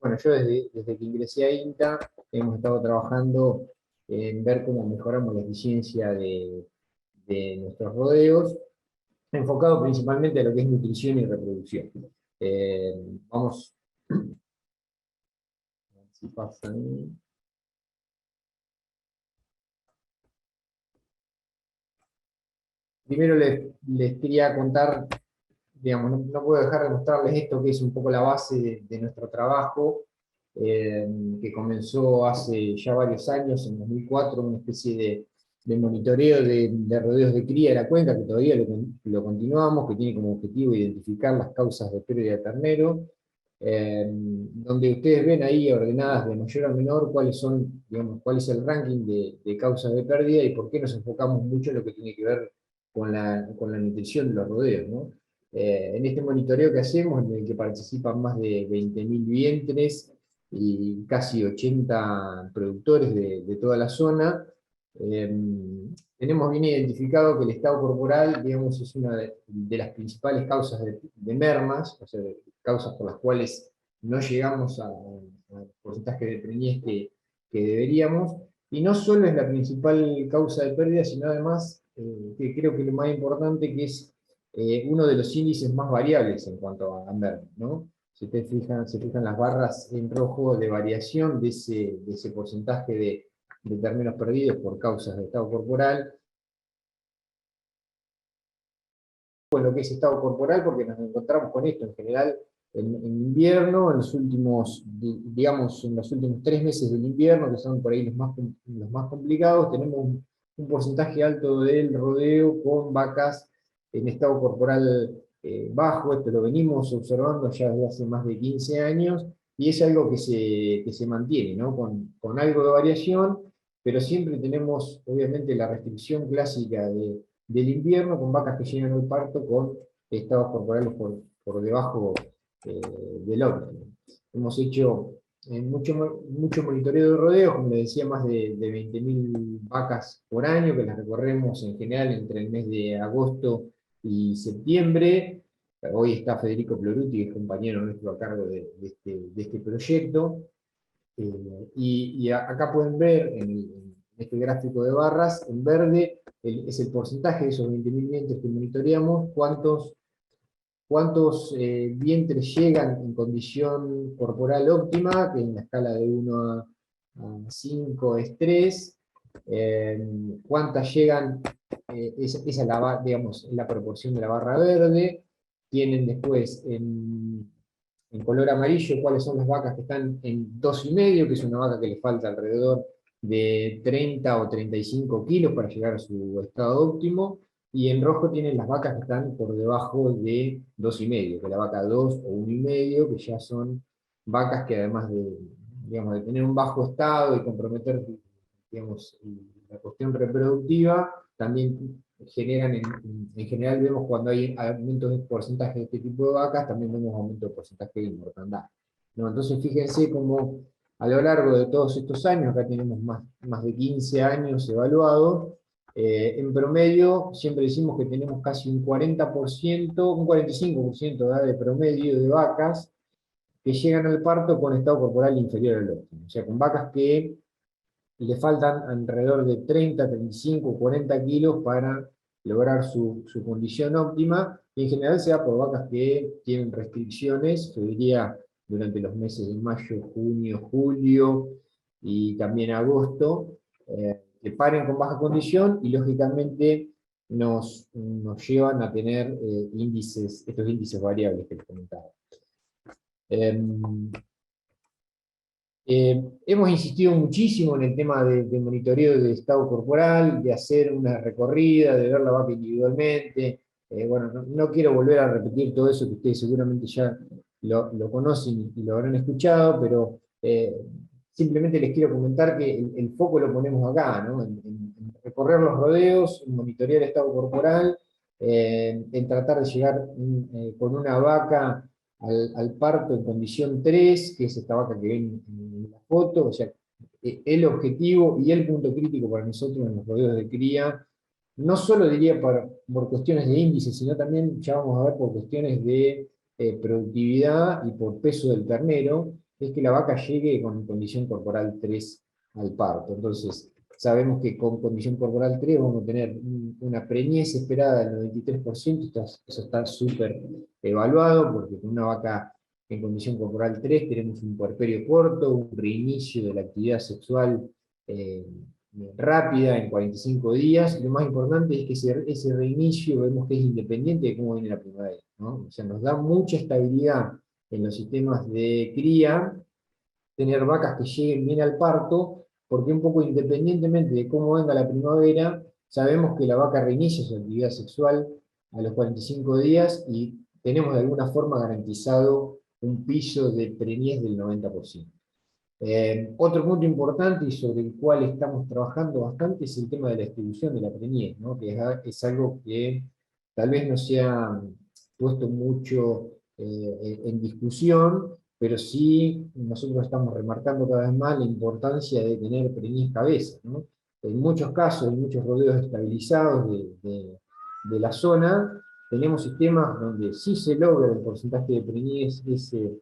Bueno, yo desde que ingresé a INTA hemos estado trabajando en ver cómo mejoramos la eficiencia de nuestros rodeos, enfocado principalmente a lo que es nutrición y reproducción. Vamos, a ver si pasa ahí. Primero les quería contar, digamos, no puedo dejar de mostrarles esto que es un poco la base de nuestro trabajo, que comenzó hace ya varios años, en 2004, una especie de monitoreo de rodeos de cría de la cuenca, que todavía lo continuamos, que tiene como objetivo identificar las causas de pérdida de ternero, donde ustedes ven ahí ordenadas de mayor a menor cuáles son, digamos, cuál es el ranking de causas de pérdida y por qué nos enfocamos mucho en lo que tiene que ver con la nutrición de los rodeos, ¿no? En este monitoreo que hacemos, en el que participan más de 20.000 vientres y casi 80 productores de toda la zona, tenemos bien identificado que el estado corporal, digamos, es una de las principales causas de mermas, o sea, de causas por las cuales no llegamos al porcentaje de preñez que deberíamos, y no solo es la principal causa de pérdida, sino además, que creo que lo más importante, que es uno de los índices más variables en cuanto a merma, ¿no? Si ustedes se fijan las barras en rojo de variación de ese porcentaje de terneros perdidos por causas de estado corporal, con lo que es estado corporal, porque nos encontramos con esto en general en invierno, en los últimos, digamos, en los últimos 3 meses del invierno, que son por ahí los más complicados, tenemos un porcentaje alto del rodeo con vacas en estado corporal bajo. Esto lo venimos observando ya desde hace más de 15 años, y es algo que se mantiene, ¿no? Con algo de variación, pero siempre tenemos, obviamente, la restricción clásica del invierno, con vacas que llegan al parto con estados corporales por debajo del óptimo. Hemos hecho mucho monitoreo de rodeos, como les decía, más de 20.000 vacas por año, que las recorremos en general entre el mes de agosto y septiembre. Hoy está Federico Ploruti, que es compañero nuestro a cargo de este proyecto. Acá pueden ver en este gráfico de barras, en verde, es el porcentaje de esos 20.000 vientres que monitoreamos, cuántos vientres llegan en condición corporal óptima, que en la escala de 1 a 5 es 3, cuántas llegan, esa es digamos, la proporción de la barra verde. Tienen después en color amarillo cuáles son las vacas que están en 2,5, que es una vaca que le falta alrededor de 30 o 35 kilos para llegar a su estado óptimo, y en rojo tienen las vacas que están por debajo de 2,5, que la vaca 2 o 1,5, que ya son vacas que además digamos, de tener un bajo estado y comprometer, digamos, la cuestión reproductiva, también generan, en general vemos cuando hay aumentos de porcentaje de este tipo de vacas, también vemos aumento de porcentaje de mortandad, ¿no? Entonces fíjense cómo a lo largo de todos estos años, acá tenemos más de 15 años evaluados, en promedio siempre decimos que tenemos casi un 40%, un 45% de promedio de vacas que llegan al parto con estado corporal inferior al óptimo, o sea, con vacas que le faltan alrededor de 30, 35, 40 kilos para lograr su condición óptima, y en general se da por vacas que tienen restricciones, yo diría, durante los meses de mayo, junio, julio y también agosto, que paren con baja condición y lógicamente nos llevan a tener estos índices variables que les comentaba. Hemos insistido muchísimo en el tema de monitoreo de estado corporal, de hacer una recorrida, de ver la vaca individualmente. Bueno, no quiero volver a repetir todo eso que ustedes seguramente ya lo conocen y lo habrán escuchado, pero simplemente les quiero comentar que el foco lo ponemos acá, ¿no? En recorrer los rodeos, en monitorear el estado corporal, en tratar de llegar con una vaca al parto en condición 3, que es esta vaca que ven en la foto. O sea, el objetivo y el punto crítico para nosotros en los rodeos de cría, no solo diría por cuestiones de índice, sino también, ya vamos a ver, por cuestiones de productividad y por peso del ternero, es que la vaca llegue con condición corporal 3 al parto. Entonces, sabemos que con condición corporal 3 vamos a tener una preñez esperada del 93%, eso está súper evaluado, porque con una vaca en condición corporal 3 tenemos un puerperio corto, un reinicio de la actividad sexual eh, rápida en 45 días, y lo más importante es que ese reinicio vemos que es independiente de cómo viene la primavera, ¿no? O sea, nos da mucha estabilidad en los sistemas de cría, tener vacas que lleguen bien al parto, porque un poco independientemente de cómo venga la primavera, sabemos que la vaca reinicia su actividad sexual a los 45 días y tenemos de alguna forma garantizado un piso de preñez del 90%. Otro punto importante y sobre el cual estamos trabajando bastante es el tema de la distribución de la preñez, ¿no? Que es algo que tal vez no se ha puesto mucho en discusión, pero sí nosotros estamos remarcando cada vez más la importancia de tener preñez cabeza, ¿no? En muchos casos, en muchos rodeos estabilizados de la zona, tenemos sistemas donde sí se logra el porcentaje de preñez ese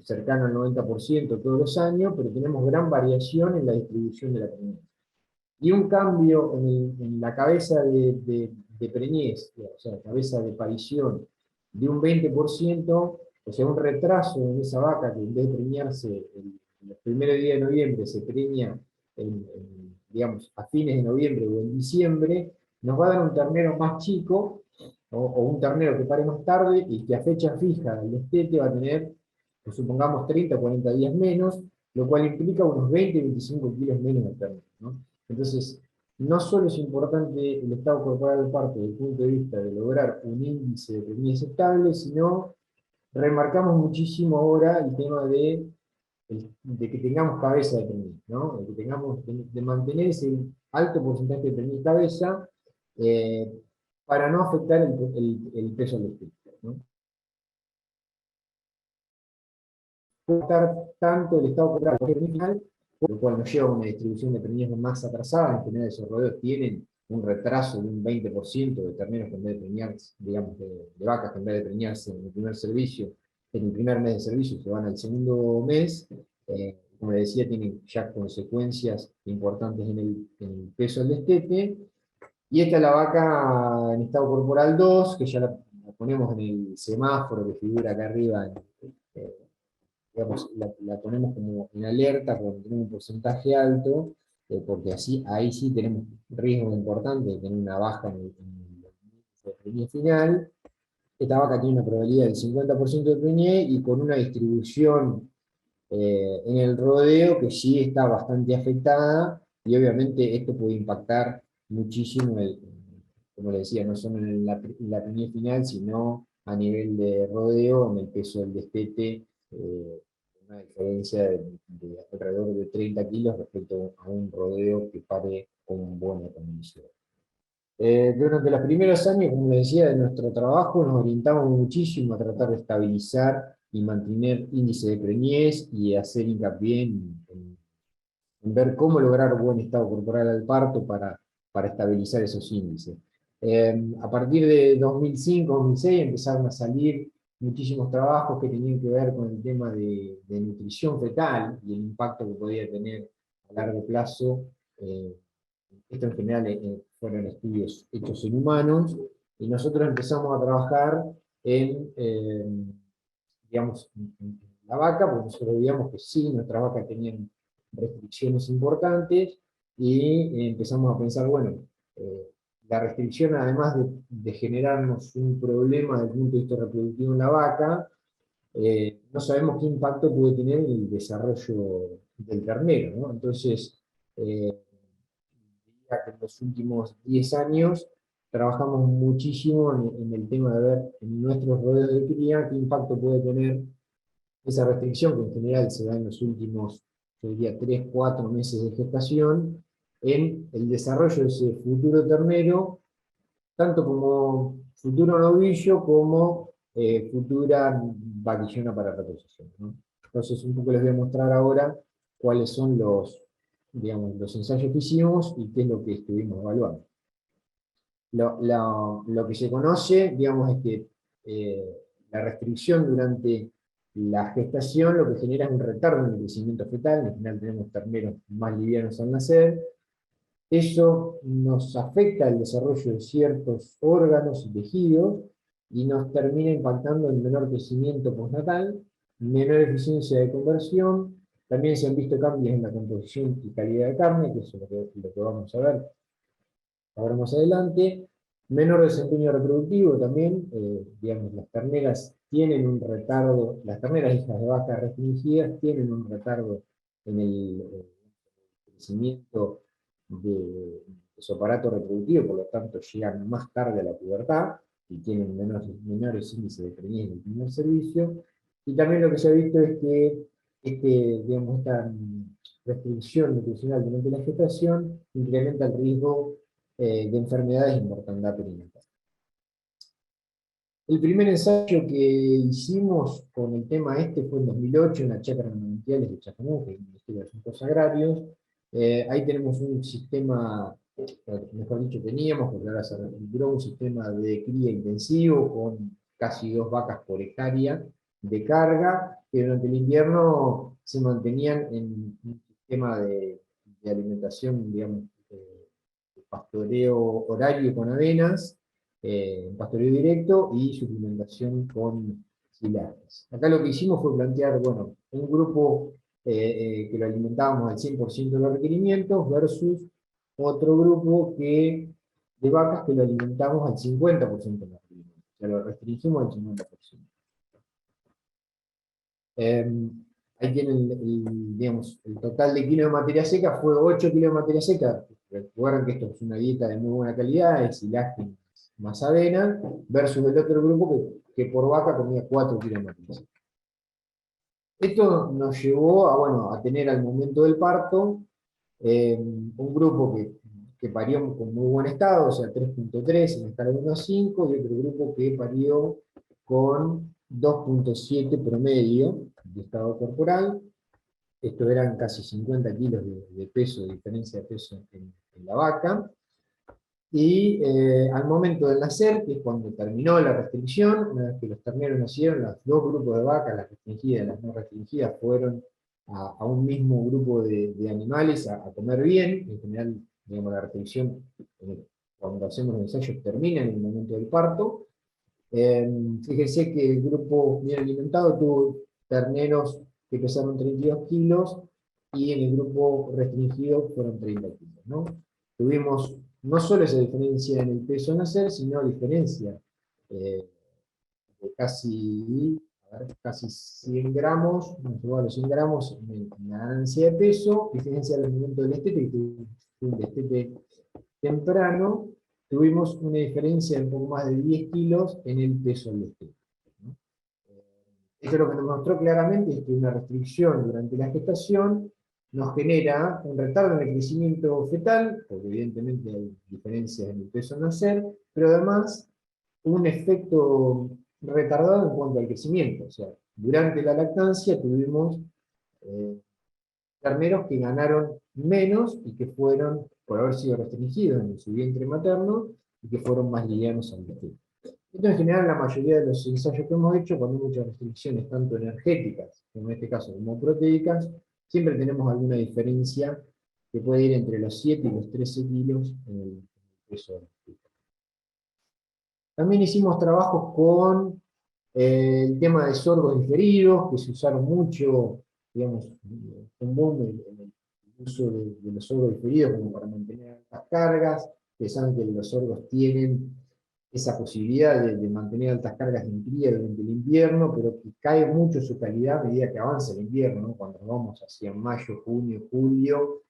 cercano al 90% todos los años, pero tenemos gran variación en la distribución de la preñez. Y un cambio en la cabeza de preñez, o sea, cabeza de parición, de un 20%, o sea, un retraso en esa vaca que en vez de preñarse el primer día de noviembre se preña digamos, a fines de noviembre o en diciembre, nos va a dar un ternero más chico, o un ternero que pare más tarde, y que a fecha fija el destete va a tener, pues, supongamos, 30 o 40 días menos, lo cual implica unos 20-25 kilos menos de ternero, ¿no? Entonces, no solo es importante el estado corporal del parto desde el punto de vista de lograr un índice de preñez estable, sino remarcamos muchísimo ahora el tema de que tengamos cabeza de preñez, ¿no? De que tengamos, de mantener ese alto porcentaje de preñez cabeza eh, para no afectar el peso del espíritu, ¿no? Puede estar tanto el estado corporal final, lo cual nos lleva a una distribución de preñez más atrasada. En general esos rodeos tienen un retraso de un 20% de terneros que en vez de preñarse, digamos, de vacas que en vez de preñarse en el primer servicio, en el primer mes de servicio, se van al segundo mes. Como les decía, tienen ya consecuencias importantes en el peso del destete. Y esta es la vaca en estado corporal 2, que ya la ponemos en el semáforo que figura acá arriba eh, digamos, la ponemos como en alerta cuando tenemos un porcentaje alto, porque así, ahí sí tenemos riesgo importante de tener una baja en el preñez final. Esta vaca tiene una probabilidad del 50% de preñez y con una distribución en el rodeo que sí está bastante afectada, y obviamente esto puede impactar muchísimo, como le decía, no solo en la preñez final, sino a nivel de rodeo, en el peso del destete, una diferencia de alrededor de 30 kilos respecto a un rodeo que pare con buena condición. Durante los primeros años, como les decía, de nuestro trabajo, nos orientamos muchísimo a tratar de estabilizar y mantener índice de preñez y hacer hincapié en ver cómo lograr buen estado corporal al parto para estabilizar esos índices. A partir de 2005-2006 empezaron a salir muchísimos trabajos que tenían que ver con el tema de nutrición fetal y el impacto que podía tener a largo plazo. Esto en general fueron estudios hechos en humanos, y nosotros empezamos a trabajar digamos, en la vaca, porque nosotros veíamos que sí, nuestras vacas tenían restricciones importantes, y empezamos a pensar, bueno, eh, la restricción, además de generarnos un problema desde el punto de vista reproductivo en la vaca, no sabemos qué impacto puede tener en el desarrollo del ternero, ¿no? Entonces, diría que en los últimos 10 años trabajamos muchísimo en el tema de ver en nuestros rodeos de cría qué impacto puede tener esa restricción, que en general se da en los últimos, yo diría, 3-4 meses de gestación, en el desarrollo de ese futuro ternero, tanto como futuro novillo como futura vaquillona para reposición, ¿no? Entonces, un poco les voy a mostrar ahora cuáles son digamos, los ensayos que hicimos y qué es lo que estuvimos evaluando. Lo que se conoce, digamos, es que la restricción durante La gestación lo que genera es un retardo en el crecimiento fetal, en general tenemos terneros más livianos al nacer. Eso nos afecta el desarrollo de ciertos órganos y tejidos y nos termina impactando en menor crecimiento postnatal, menor eficiencia de conversión. También se han visto cambios en la composición y calidad de carne, que eso es lo que vamos a ver ahora más adelante. Menor desempeño reproductivo también, digamos, las terneras tienen un retardo, las terneras hijas de vaca restringidas tienen un retardo en el crecimiento de su aparato reproductivo, por lo tanto llegan más tarde a la pubertad y tienen menores índices de preñez en el primer servicio. Y también lo que se ha visto es que digamos, esta restricción nutricional durante la gestación incrementa el riesgo de enfermedades y mortandad perinatal. El primer ensayo que hicimos con el tema fue en 2008 en la Chacra Manantiales de Chacomú, que es el Ministerio de Asuntos Agrarios. Ahí tenemos un sistema, mejor dicho teníamos, porque ahora se reestructuró, un sistema de cría intensivo con casi 2 vacas por hectárea de carga, que durante el invierno se mantenían en un sistema de alimentación, digamos, de pastoreo horario con avenas, pastoreo directo y suplementación con silajes. Acá lo que hicimos fue plantear, bueno, un grupo que lo alimentábamos al 100% de los requerimientos versus otro grupo de vacas que lo alimentamos al 50% de los requerimientos. O sea, lo restringimos al 50%. Ahí tienen digamos, el total de kilos de materia seca fue 8 kilos de materia seca. Recuerden que esto es una dieta de muy buena calidad, es silaje más avena, versus el otro grupo que por vaca comía 4 kilos de materia seca. Esto nos llevó a tener al momento del parto un grupo que parió con muy buen estado, o sea, 3.3 en la escala de 1 a 5, y otro grupo que parió con 2.7 promedio de estado corporal. Esto eran casi 50 kilos de peso, de diferencia de peso en la vaca. Y al momento del nacer, que es cuando terminó la restricción, una vez que los terneros nacieron, los 2 grupos de vacas, las restringidas y las no restringidas, fueron a un mismo grupo de animales a comer bien. En general, digamos, la restricción, cuando hacemos los ensayos, termina en el momento del parto. Fíjense que el grupo bien alimentado tuvo terneros que pesaron 32 kilos, y en el grupo restringido fueron 30 kilos, ¿no? Tuvimos no solo esa diferencia en el peso al nacer, sino diferencia de casi 100 gramos, nos llegó a los 100 gramos en la ganancia de peso. Diferencia al momento del destete, que fue un destete temprano, tuvimos una diferencia de un poco más de 10 kilos en el peso del destete, ¿no? Esto lo que nos mostró claramente es que una restricción durante la gestación nos genera un retardo en el crecimiento fetal, porque evidentemente hay diferencias en el peso al nacer, pero además un efecto retardado en cuanto al crecimiento. O sea, durante la lactancia tuvimos terneros que ganaron menos y que fueron, por haber sido restringidos en su vientre materno, y que fueron más livianos al destete. Esto en general la mayoría de los ensayos que hemos hecho, cuando hay muchas restricciones tanto energéticas, como en este caso como proteicas, siempre tenemos alguna diferencia que puede ir entre los 7 y los 13 kilos en el peso del feto. También hicimos trabajos con el tema de sorgos diferidos, que se usaron mucho, digamos, un boom en el uso de los sorgos diferidos como para mantener altas cargas. Ustedes saben que los sorgos tienen esa posibilidad de mantener altas cargas en cría durante el invierno, pero que cae mucho su calidad a medida que avanza el invierno, ¿no? Cuando vamos hacia mayo, junio, julio,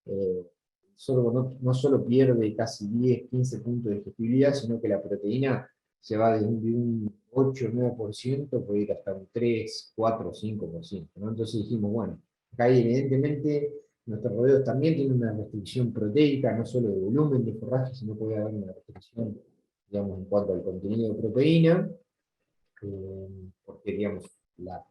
el sorgo no solo pierde casi 10, 15 puntos de digestibilidad, sino que la proteína se va de un 8, 9%, puede ir hasta un 3, 4, 5%, ¿no? Entonces dijimos, bueno, acá evidentemente nuestros rodeos también tienen una restricción proteica, no solo de volumen de forraje, sino puede haber una restricción, digamos, en cuanto al contenido de proteína, porque, digamos, la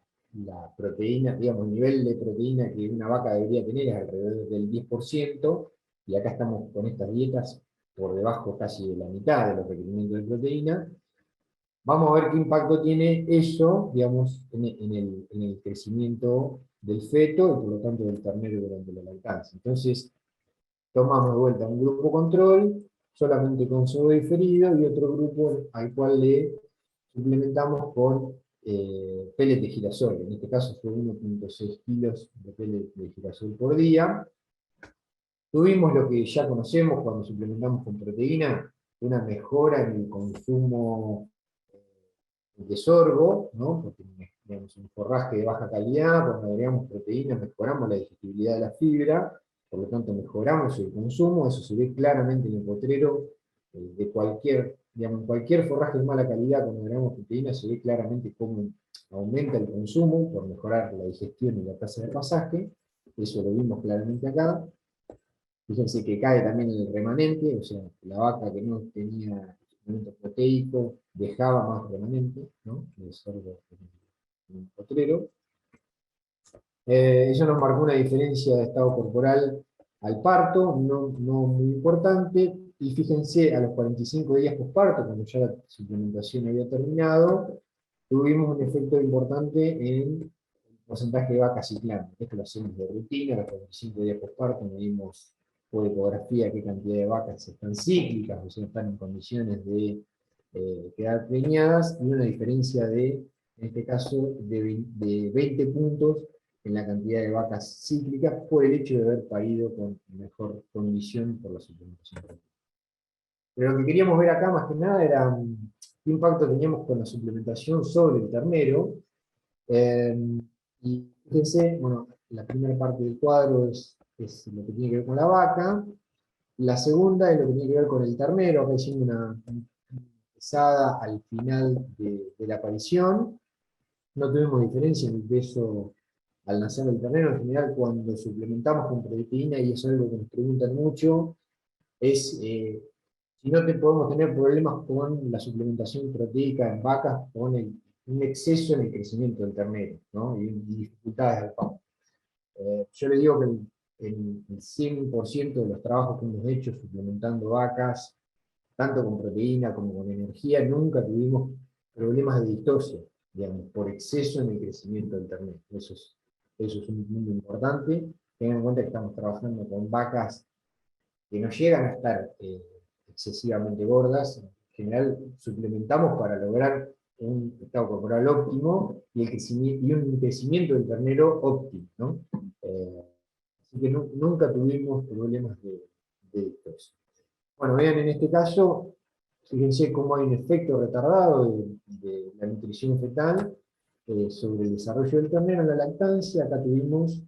proteína, digamos, el nivel de proteína que una vaca debería tener es alrededor del 10%, y acá estamos con estas dietas por debajo casi de la mitad de los requerimientos de proteína. vamos a ver qué impacto tiene eso, digamos, en el crecimiento del feto y por lo tanto del ternero durante la lactancia. Entonces, tomamos de vuelta un grupo control, solamente con sodio diferido, y otro grupo al cual le suplementamos con pellet de girasol. En este caso fue 1,6 kilos de pellet de girasol por día. Tuvimos lo que ya conocemos cuando suplementamos con proteína, una mejora en el consumo de sorgo, ¿no? Porque digamos, un forraje de baja calidad, cuando agregamos proteínas mejoramos la digestibilidad de la fibra, por lo tanto mejoramos el consumo, eso se ve claramente en el potrero de cualquier, digamos, cualquier forraje de mala calidad, cuando agregamos proteínas se ve claramente cómo aumenta el consumo por mejorar la digestión y la tasa de pasaje, eso lo vimos claramente acá. Fíjense que cae también el remanente, o sea, la vaca que no tenía suplemento proteico dejaba más remanente, ¿no? El sorgo en el potrero. Eso nos marcó una diferencia de estado corporal al parto, no muy importante, y fíjense, a los 45 días posparto, cuando ya la suplementación había terminado, tuvimos un efecto importante en el porcentaje de vacas ciclando. Esto lo hacemos de rutina, a los 45 días posparto medimos por ecografía qué cantidad de vacas están cíclicas, o sea, están en condiciones de quedar preñadas, y una diferencia de, en este caso, de 20 puntos en la cantidad de vacas cíclicas por el hecho de haber parido con mejor condición por la suplementación. Pero lo que queríamos ver acá más que nada era qué impacto teníamos con la suplementación sobre el ternero. Eh, y fíjense, bueno, la primera parte del cuadro es lo que tiene que ver con la vaca, la segunda es lo que tiene que ver con el ternero, acá haciendo una pesada al final de la aparición. No tuvimos diferencia en el peso al nacer del ternero. En general, cuando suplementamos con proteína, y eso es algo que nos preguntan mucho, es si no podemos tener problemas con la suplementación proteica en vacas, con un exceso en el crecimiento del ternero, ¿no? y dificultades al parto. Yo le digo que el 100% de los trabajos que hemos hecho suplementando vacas, tanto con proteína como con energía, nunca tuvimos problemas de distosia, digamos, por exceso en el crecimiento del ternero. Eso es un punto importante. Tengan en cuenta que estamos trabajando con vacas que no llegan a estar excesivamente gordas. En general, suplementamos para lograr un estado corporal óptimo y un crecimiento del ternero óptimo, ¿no? Así que nunca tuvimos problemas de distosia. Bueno, vean en este caso, fíjense cómo hay un efecto retardado de la nutrición fetal sobre el desarrollo del ternero en la lactancia. Acá tuvimos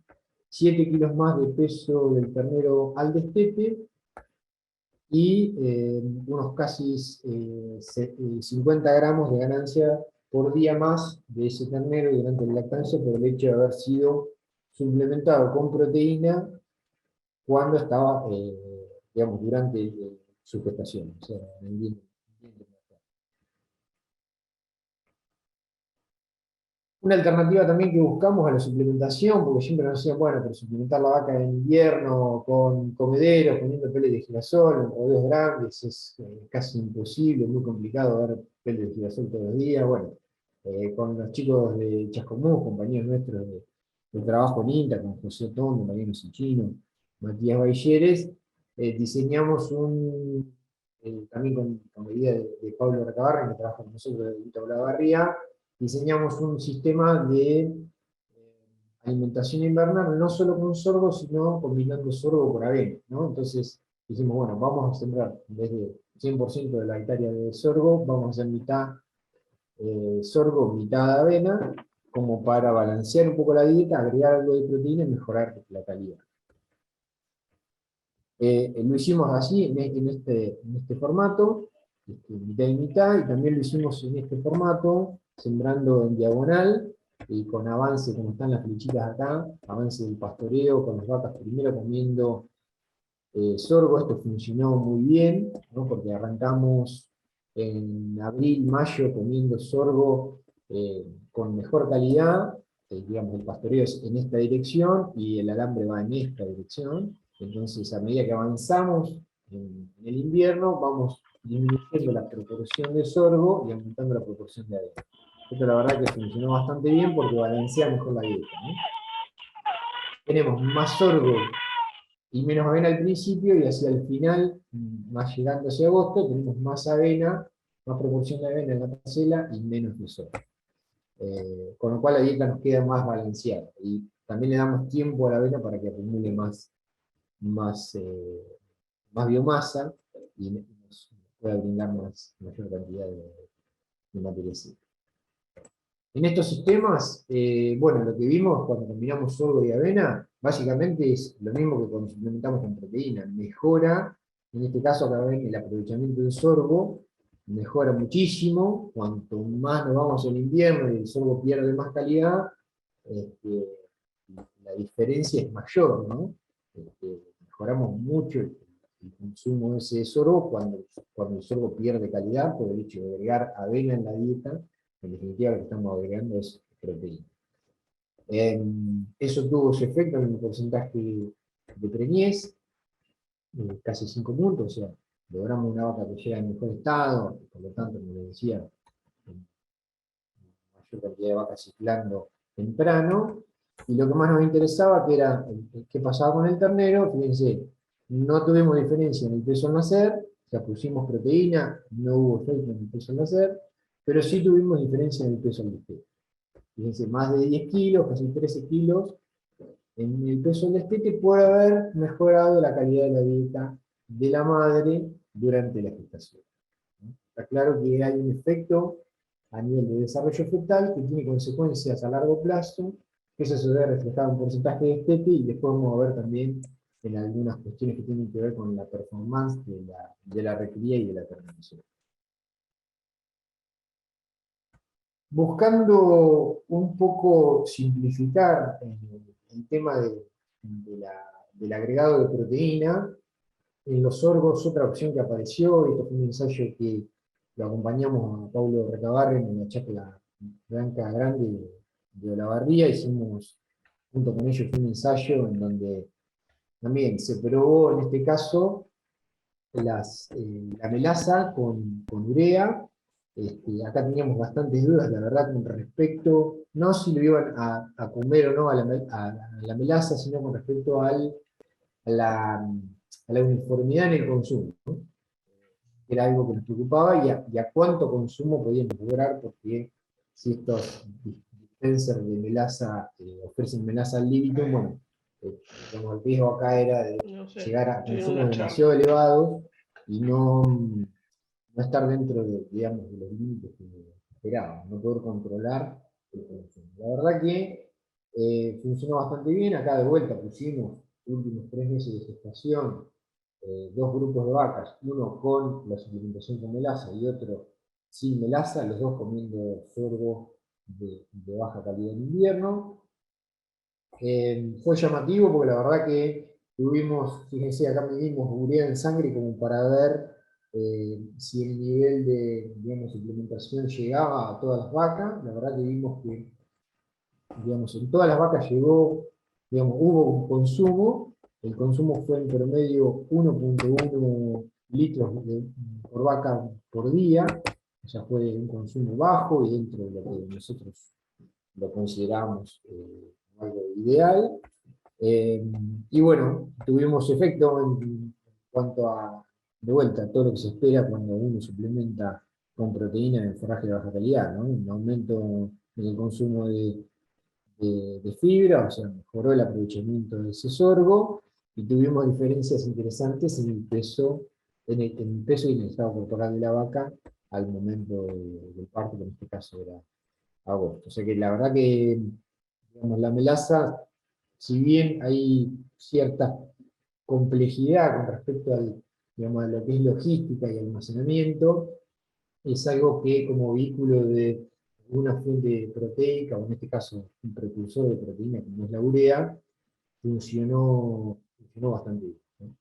7 kilos más de peso del ternero al destete y unos casi 50 gramos de ganancia por día más de ese ternero durante la lactancia por el hecho de haber sido suplementado con proteína cuando estaba, digamos, durante su gestación, o sea, en el vientre materno. Una alternativa también que buscamos a la suplementación, porque siempre nos decían, bueno, pero suplementar la vaca en invierno con comederos, poniendo peles de girasol en rodeos grandes, es casi imposible, muy complicado ver peles de girasol todos los días. Bueno, con los chicos de Chascomús, compañeros nuestros de trabajo en INTA, con José Tondo, Mariano Sicchino, Matías Bailleres, diseñamos también con medida de Pablo Recabarren, que trabaja con nosotros de INTA Olavarría, diseñamos un sistema de alimentación invernal, no solo con sorgo, sino combinando sorgo con avena, ¿no? Entonces dijimos, bueno, vamos a sembrar, en vez de 100% de la hectárea de sorgo, vamos a hacer mitad sorgo, mitad avena, como para balancear un poco la dieta, agregar algo de proteína y mejorar la calidad. Lo hicimos así, en este formato, mitad y mitad, y también lo hicimos en este formato, sembrando en diagonal, y con avance, como están las flechitas acá, avance del pastoreo, con las vacas primero comiendo sorgo. Esto funcionó muy bien, ¿no? Porque arrancamos en abril, mayo comiendo sorgo con mejor calidad, digamos, el pastoreo es en esta dirección y el alambre va en esta dirección. Entonces, a medida que avanzamos en el invierno, vamos disminuyendo la proporción de sorgo y aumentando la proporción de avena. Esto la verdad que funcionó bastante bien porque balancea mejor la dieta, ¿no? Tenemos más sorgo y menos avena al principio, y hacia el final, más llegando hacia agosto, tenemos más avena, más proporción de avena en la parcela y menos de sorgo. Con lo cual la dieta nos queda más balanceada. Y también le damos tiempo a la avena para que acumule más, más biomasa y nos pueda brindar mayor cantidad de materia seca. En estos sistemas, bueno, lo que vimos cuando combinamos sorgo y avena, básicamente es lo mismo que cuando suplementamos con proteína. Mejora, en este caso acá ven el aprovechamiento del sorgo, mejora muchísimo. Cuanto más nos vamos al invierno y el sorgo pierde más calidad, este, la diferencia es mayor, ¿no? Mejoramos mucho el consumo de ese sorgo cuando el sorgo pierde calidad por el hecho de agregar avena en la dieta. En definitiva, lo que estamos agregando es proteína. Eso tuvo su efecto en el porcentaje de preñez, casi 5 puntos, o sea, logramos una vaca que llega en mejor estado, por lo tanto, como les decía, mayor cantidad de vacas ciclando temprano, y lo que más nos interesaba, que era qué pasaba con el ternero. Fíjense, no tuvimos diferencia en el peso al nacer, o sea, pusimos proteína, no hubo efecto en el peso al nacer, pero sí tuvimos diferencia en el peso al destete. Fíjense, más de 10 kilos, casi 13 kilos, en el peso del destete por haber mejorado la calidad de la dieta de la madre durante la gestación. Está claro que hay un efecto a nivel de desarrollo fetal que tiene consecuencias a largo plazo, que eso se debe reflejar en un porcentaje de destete, y después vamos a ver también en algunas cuestiones que tienen que ver con la performance de la recría y de la terminación. Buscando un poco simplificar el tema del agregado de proteína, en los sorgos, otra opción que apareció, y esto fue un ensayo que lo acompañamos a Paulo Recabarren en la chacla blanca grande de Olavarría. Hicimos junto con ellos un ensayo en donde también se probó, en este caso, la melaza con urea. Acá teníamos bastantes dudas, la verdad, con respecto, no si lo iban a comer o no a la melaza, sino con respecto a la uniformidad en el consumo, ¿no? Era algo que nos preocupaba, y a cuánto consumo podíamos lograr, porque si estos dispensers de melaza ofrecen melaza al libitum, bueno, como el riesgo acá era de No sé, llegar a estoy en consumos una charla. demasiado elevados y no estar dentro digamos, de los límites que esperábamos, no poder controlar el consumo. La verdad que funcionó bastante bien. Acá de vuelta pusimos los últimos 3 meses de gestación, 2 grupos de vacas, uno con la suplementación con melaza y otro sin melaza, los dos comiendo sorgo de baja calidad en invierno. Fue llamativo porque la verdad que tuvimos, fíjense, acá medimos urea en sangre como para ver si el nivel de, digamos, suplementación llegaba a todas las vacas. La verdad que vimos que, digamos, en todas las vacas llegó, digamos, hubo un consumo. El consumo fue en promedio 1,1 litros por vaca por día, o sea, fue un consumo bajo y dentro de lo que nosotros lo consideramos algo ideal. Y bueno, tuvimos efecto en cuanto a, de vuelta, todo lo que se espera cuando uno suplementa con proteína en forraje de baja calidad, ¿no? Un aumento en el consumo de fibra, o sea, mejoró el aprovechamiento de ese sorgo, y tuvimos diferencias interesantes en el peso, en el peso y en el estado corporal de la vaca al momento del parto, que en este caso era agosto. O sea que la verdad que, digamos, la melaza, si bien hay cierta complejidad con respecto digamos, a lo que es logística y almacenamiento, es algo que como vehículo de una fuente proteica, o en este caso un precursor de proteína como es la urea, funcionó bastante bien, ¿no?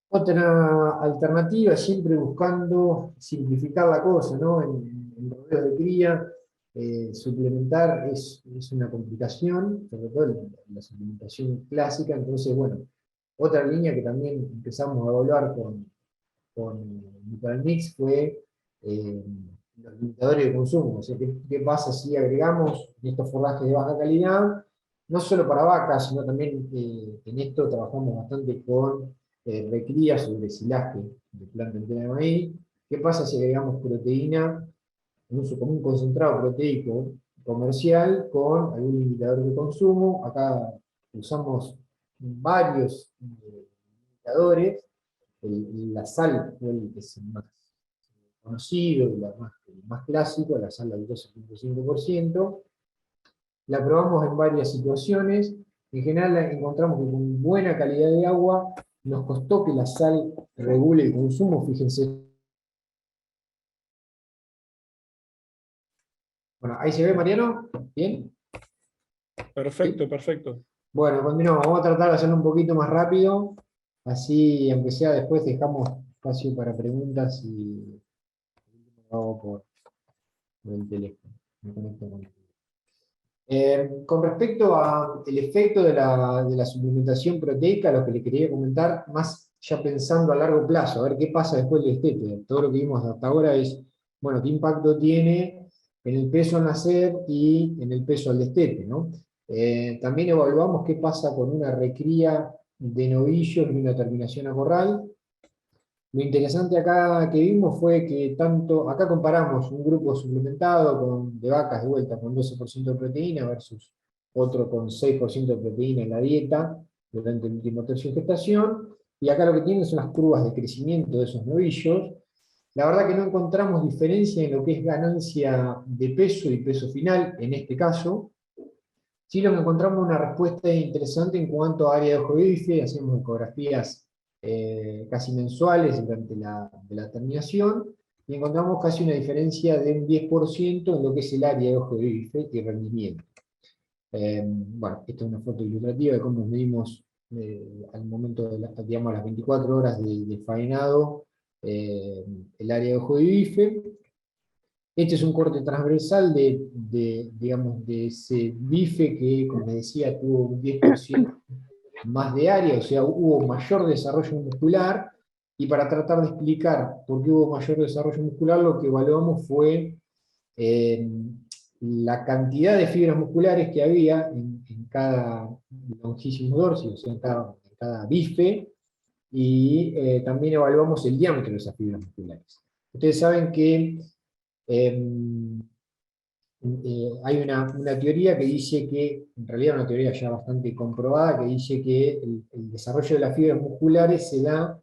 Otra alternativa, siempre buscando simplificar la cosa, ¿no? En rodeos de cría, suplementar es una complicación, sobre todo la suplementación clásica. Entonces, bueno, otra línea que también empezamos a evaluar con Natural Mix fue los limitadores de consumo. O sea, ¿qué pasa si agregamos estos forrajes de baja calidad? No solo para vacas, sino también en esto trabajamos bastante con recría sobre silaje de planta entera de maíz. ¿Qué pasa si agregamos proteína, como un concentrado proteico comercial con algún limitador de consumo? Acá usamos varios limitadores. La sal fue el que es el más conocido, el más clásico, la sal al 12,5%. La probamos en varias situaciones. En general encontramos que con buena calidad de agua nos costó que la sal regule el consumo. Fíjense. Bueno, ahí se ve, Mariano. ¿Bien? Perfecto, ¿Sí? perfecto. Bueno, continuamos. Vamos a tratar de hacerlo un poquito más rápido. Así, aunque sea después, dejamos espacio para preguntas y lo hago por el teléfono. Me conecto con el teléfono. Con respecto al efecto de la suplementación proteica, lo que le quería comentar, más ya pensando a largo plazo, a ver qué pasa después del destete. Todo lo que vimos hasta ahora es, bueno, qué impacto tiene en el peso al nacer y en el peso al destete, ¿no? También evaluamos qué pasa con una recría de novillos y una terminación a corral. Lo interesante acá que vimos fue que acá comparamos un grupo suplementado de vacas de vuelta con 12% de proteína versus otro con 6% de proteína en la dieta durante el último tercio de gestación, y acá lo que tienen son las curvas de crecimiento de esos novillos. La verdad que no encontramos diferencia en lo que es ganancia de peso y peso final, en este caso. Sí, lo que encontramos una respuesta interesante en cuanto a área de ojo de bife. Hacemos ecografías casi mensuales durante la terminación, y encontramos casi una diferencia de un 10% en lo que es el área de ojo de bife y rendimiento. Bueno, esta es una foto ilustrativa de cómo medimos al momento de digamos, las 24 horas de faenado el área de ojo de bife. Este es un corte transversal digamos, de ese bife que, como les decía, tuvo un 10% más de área, o sea, hubo mayor desarrollo muscular, y para tratar de explicar por qué hubo mayor desarrollo muscular, lo que evaluamos fue la cantidad de fibras musculares que había en cada longísimo dorsi, o sea, en cada bife, y también evaluamos el diámetro de esas fibras musculares. Ustedes saben que hay una teoría que dice que, en realidad una teoría ya bastante comprobada, que dice que el desarrollo de las fibras musculares se da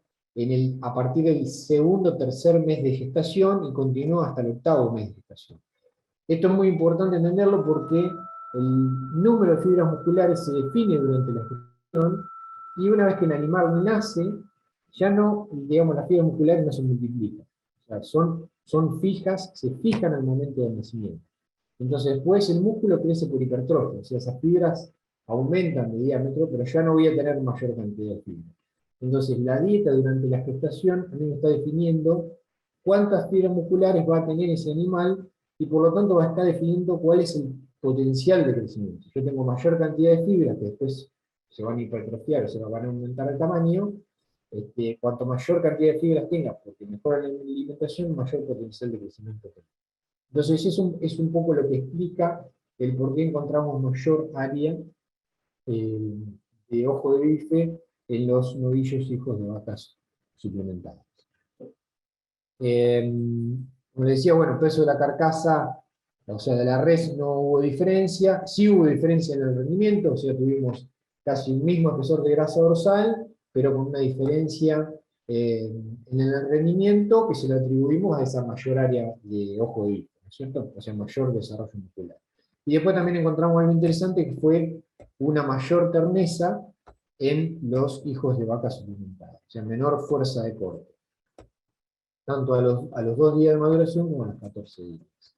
a partir del segundo o tercer mes de gestación y continúa hasta el octavo mes de gestación. Esto es muy importante entenderlo porque el número de fibras musculares se define durante la gestación, y una vez que el animal nace, ya no, digamos, las fibras musculares no se multiplican. O sea, son fijas, se fijan al momento del nacimiento. Entonces después el músculo crece por hipertrofia, o sea, esas fibras aumentan de diámetro, pero ya no voy a tener mayor cantidad de fibras. Entonces la dieta durante la gestación a mí me está definiendo cuántas fibras musculares va a tener ese animal, y por lo tanto va a estar definiendo cuál es el potencial de crecimiento. Yo tengo mayor cantidad de fibras que después se van a hipertrofiar o se van a aumentar el tamaño. Cuanto mayor cantidad de fibras tenga, porque mejora la alimentación, mayor potencial de crecimiento tenga. Entonces es un poco lo que explica el por qué encontramos mayor área eh, de ojo de bife en los novillos hijos de vacas suplementadas. Como les decía, bueno, peso de la carcasa, o sea, de la res, no hubo diferencia. Sí hubo diferencia en el rendimiento, o sea, tuvimos casi el mismo espesor de grasa dorsal, pero con una diferencia en el rendimiento que se lo atribuimos a esa mayor área de ojo de bife, ¿no es cierto? O sea, mayor desarrollo muscular. Y después también encontramos algo interesante, que fue una mayor terneza en los hijos de vacas suplementadas, o sea, menor fuerza de corte, tanto a los 2 días de maduración como a los 14 días.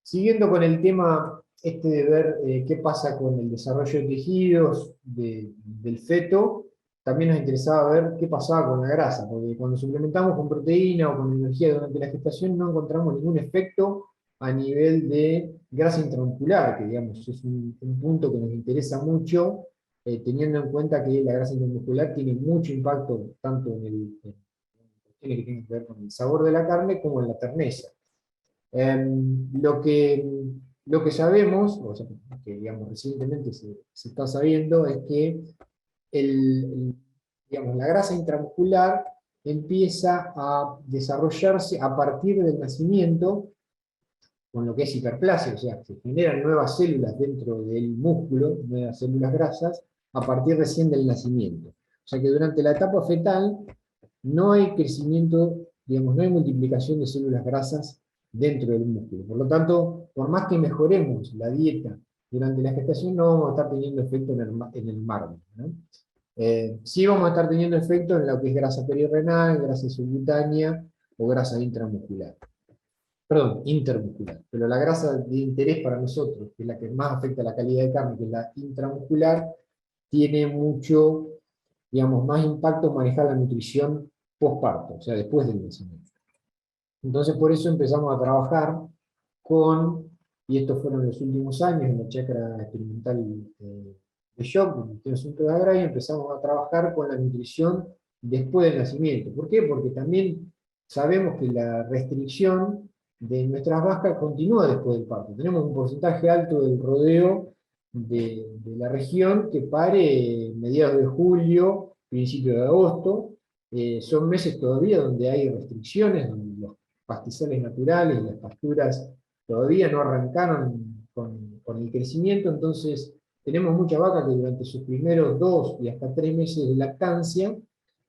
Siguiendo con el tema de ver qué pasa con el desarrollo de tejidos del feto, también nos interesaba ver qué pasaba con la grasa, porque cuando suplementamos con proteína o con energía durante la gestación no encontramos ningún efecto a nivel de grasa intramuscular, que digamos es un punto que nos interesa mucho, teniendo en cuenta que la grasa intramuscular tiene mucho impacto tanto en cuestiones que tienen que ver con el sabor de la carne como en la terneza. Lo que sabemos, o sea, que digamos, recientemente se está sabiendo, es que digamos, la grasa intramuscular empieza a desarrollarse a partir del nacimiento, con lo que es hiperplasia, o sea, se generan nuevas células dentro del músculo, nuevas células grasas, a partir recién del nacimiento. O sea que durante la etapa fetal no hay crecimiento, digamos, no hay multiplicación de células grasas dentro del músculo. Por lo tanto, por más que mejoremos la dieta durante la gestación, no vamos a estar teniendo efecto en el mármol, ¿no? Sí vamos a estar teniendo efecto en lo que es grasa perirenal, grasa subcutánea o grasa intramuscular. Perdón, intermuscular. Pero la grasa de interés para nosotros, que es la que más afecta a la calidad de carne, que es la intramuscular, tiene mucho, digamos, más impacto en manejar la nutrición postparto, o sea, después del nacimiento. Entonces, por eso empezamos a trabajar con, y estos fueron los últimos años en la chacra experimental de Shock, en el centro de Agra, y empezamos a trabajar con la nutrición después del nacimiento. ¿Por qué? Porque también sabemos que la restricción de nuestras vacas continúa después del parto. Tenemos un porcentaje alto del rodeo de la región que pare mediados de julio, principios de agosto. Son meses todavía donde hay restricciones, donde los pastizales naturales y las pasturas todavía no arrancaron con el crecimiento, entonces tenemos muchas vacas que durante sus primeros 2 y hasta 3 meses de lactancia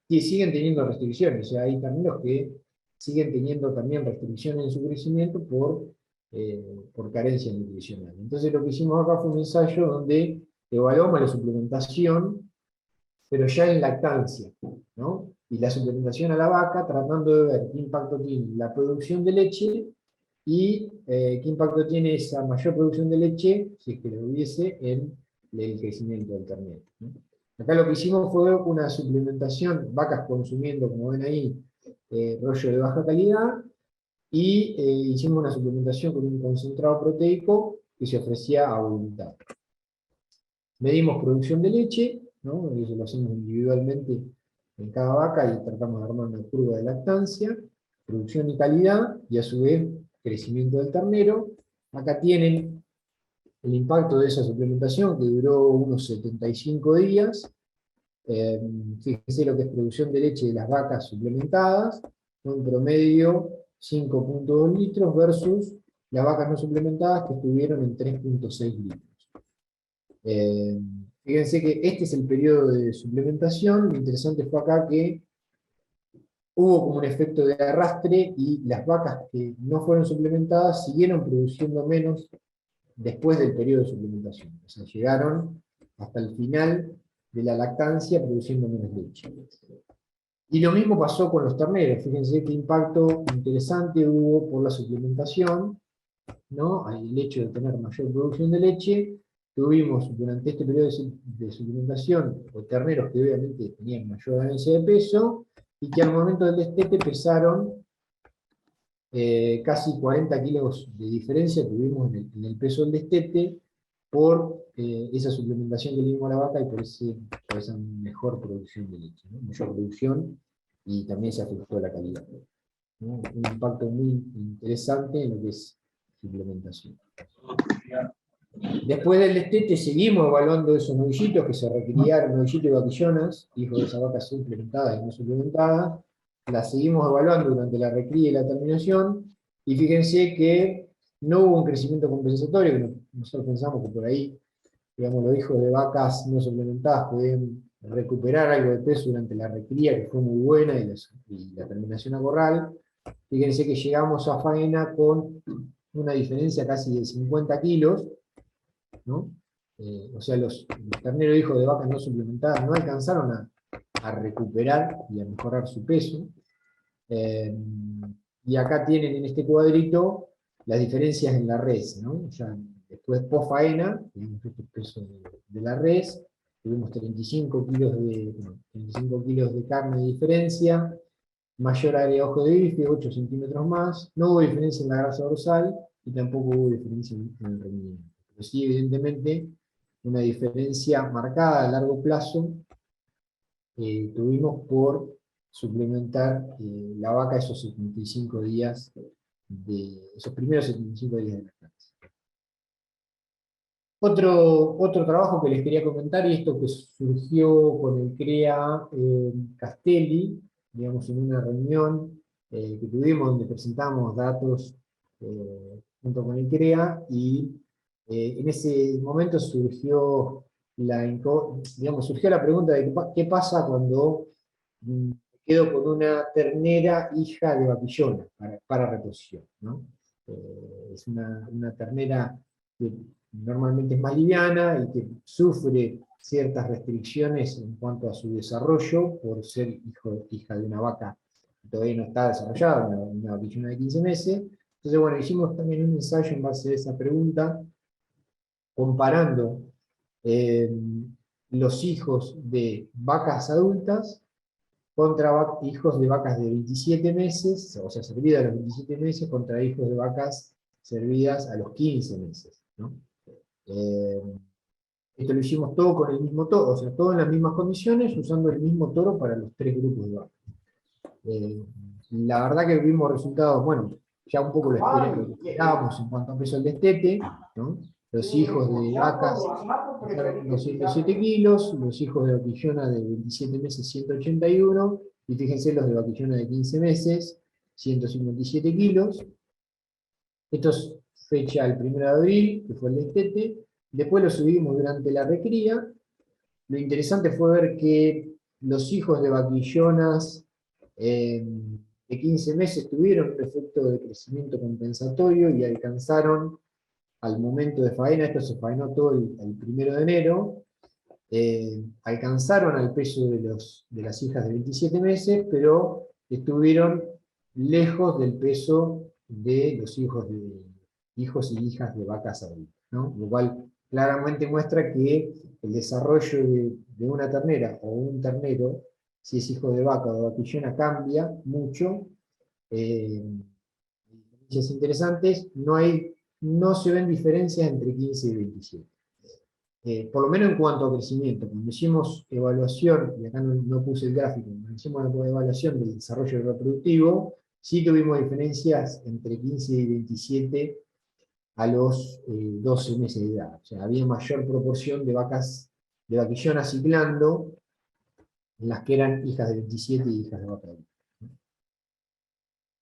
que siguen teniendo restricciones, o sea, hay caminos que siguen teniendo también restricciones en su crecimiento por carencia nutricional. Entonces lo que hicimos acá fue un ensayo donde evaluamos la suplementación, pero ya en lactancia, ¿no? Y la suplementación a la vaca, tratando de ver qué impacto tiene la producción de leche y qué impacto tiene esa mayor producción de leche, si es que lo hubiese, en el crecimiento del ternero, ¿no? Acá lo que hicimos fue una suplementación, vacas consumiendo, como ven ahí, rollo de baja calidad, y hicimos una suplementación con un concentrado proteico que se ofrecía a voluntad. Medimos producción de leche, ¿no? Eso lo hacemos individualmente en cada vaca y tratamos de armar una curva de lactancia, producción y calidad, y a su vez crecimiento del ternero. Acá tienen el impacto de esa suplementación que duró unos 75 días. Fíjense lo que es producción de leche de las vacas suplementadas, en promedio 5.2 litros versus las vacas no suplementadas que estuvieron en 3.6 litros. Fíjense que este es el periodo de suplementación. Lo interesante fue acá que hubo como un efecto de arrastre y las vacas que no fueron suplementadas siguieron produciendo menos después del periodo de suplementación. O sea, llegaron hasta el final de la lactancia produciendo menos leche. Y lo mismo pasó con los terneros. Fíjense qué impacto interesante hubo por la suplementación, ¿no? El hecho de tener mayor producción de leche. Tuvimos durante este periodo de suplementación terneros que obviamente tenían mayor ganancia de peso y que al momento del destete pesaron casi 40 kilos de diferencia tuvimos en el peso del destete por esa suplementación que le dimos a la vaca y por esa mejor producción de leche, ¿no? Mayor producción y también se afectó la calidad, ¿no? Un impacto muy interesante en lo que es suplementación. Después del destete seguimos evaluando esos novillitos que se recriaron, novillitos y vaquillonas, hijos de esas vacas suplementadas y no suplementadas. Las seguimos evaluando durante la recría y la terminación, y fíjense que no hubo un crecimiento compensatorio, que nosotros pensamos que por ahí, digamos, los hijos de vacas no suplementadas podían recuperar algo de peso durante la recría, que fue muy buena, y la terminación a corral. Fíjense que llegamos a faena con una diferencia casi de 50 kilos, ¿no? O sea, los terneros hijos de vacas no suplementadas no alcanzaron a recuperar y a mejorar su peso. Y acá tienen en este cuadrito las diferencias en la res, ¿no? Ya después post faena, tenemos este peso de la res, tuvimos 35 kilos de carne de diferencia, mayor área de ojo de bife, 8 centímetros más, no hubo diferencia en la grasa dorsal y tampoco hubo diferencia en el rendimiento. Pero sí, evidentemente, una diferencia marcada a largo plazo tuvimos por suplementar la vaca esos 75 días, esos primeros 75 días de lactancia. Otro trabajo que les quería comentar, y esto que surgió con el CREA Castelli, digamos en una reunión que tuvimos donde presentamos datos junto con el CREA, y en ese momento surgió surgió la pregunta de qué pasa cuando quedo con una ternera hija de vaquillona para reposición, ¿no? Es una ternera que normalmente es más liviana y que sufre ciertas restricciones en cuanto a su desarrollo por ser hija de una vaca que todavía no está desarrollada, una vaquillona de 15 meses. Entonces, bueno, hicimos también un ensayo en base a esa pregunta, comparando los hijos de vacas adultas contra hijos de vacas de 27 meses, o sea, servidas a los 27 meses, contra hijos de vacas servidas a los 15 meses, ¿no? Esto lo hicimos todo con el mismo toro, o sea, todo en las mismas condiciones, usando el mismo toro para los tres grupos de vacas. La verdad que vimos resultados, bueno, ya un poco lo esperábamos en cuanto a peso del destete, ¿no? Los hijos de vacas eran 207 kilos, los hijos de vaquillona de 27 meses 181, y fíjense los de vaquillona de 15 meses, 157 kilos. Esto es fecha el 1 de abril, que fue el destete. Después lo subimos durante la recría. Lo interesante fue ver que los hijos de vaquillonas de 15 meses tuvieron un efecto de crecimiento compensatorio y alcanzaron al momento de faena, esto se faenó todo el 1 de enero, alcanzaron al peso de las hijas de 27 meses, pero estuvieron lejos del peso de los hijos y hijas de vacas adultas, ¿no? Lo cual claramente muestra que el desarrollo de una ternera o un ternero, si es hijo de vaca o de vaquillona, cambia mucho. Diferencias interesantes, no se ven diferencias entre 15 y 27. Por lo menos en cuanto a crecimiento. Cuando hicimos evaluación, y acá no puse el gráfico, cuando hicimos la evaluación del desarrollo reproductivo, sí tuvimos diferencias entre 15 y 27 a los 12 meses de edad. O sea, había mayor proporción de vacas, de vaquillonas ciclando, en las que eran hijas de 27 y hijas de vaca adulta.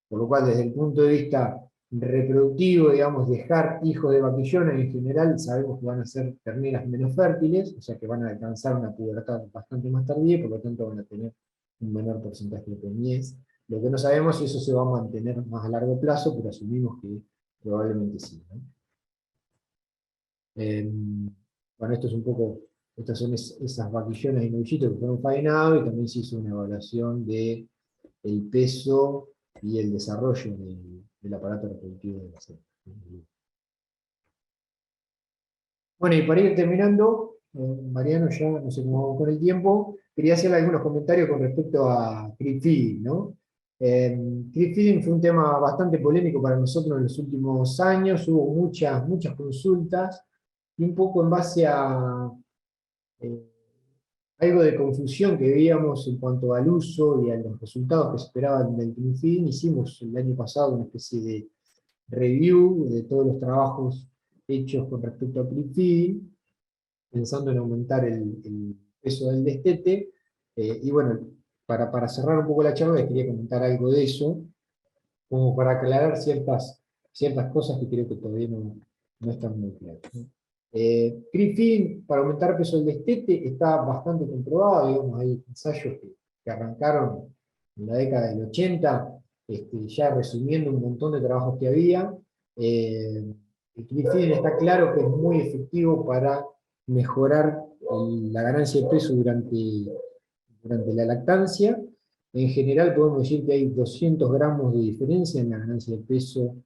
Por lo cual, desde el punto de vista reproductivo, digamos, dejar hijos de vaquillona en general, sabemos que van a ser terneras menos fértiles, o sea que van a alcanzar una pubertad bastante más tardía, y por lo tanto van a tener un menor porcentaje de preñez. Lo que no sabemos es si eso se va a mantener más a largo plazo, pero asumimos que probablemente sí, ¿no? Bueno, esto es un poco, estas son esas vaquillonas y novillitos que fueron faenados, y también se hizo una evaluación de el peso y el desarrollo del aparato reproductivo de la célula. Bueno, y para ir terminando, Mariano, ya no sé cómo vamos con el tiempo, quería hacerle algunos comentarios con respecto a crib feeding, ¿no? Crib feeding fue un tema bastante polémico para nosotros en los últimos años, hubo muchas consultas, y un poco en base a algo de confusión que veíamos en cuanto al uso y a los resultados que se esperaban del crib feeding. Hicimos el año pasado una especie de review de todos los trabajos hechos con respecto a crib feeding, pensando en aumentar el peso del destete. Y bueno, para cerrar un poco la charla, les quería comentar algo de eso, como para aclarar ciertas cosas que creo que todavía no están muy claras, ¿no? Crib feeding para aumentar peso del destete está bastante comprobado, digamos, hay ensayos que arrancaron en la década del 80, ya resumiendo un montón de trabajos que había. El crib feeding está claro que es muy efectivo para mejorar la ganancia de peso durante la lactancia. En general podemos decir que hay 200 gramos de diferencia en la ganancia de peso,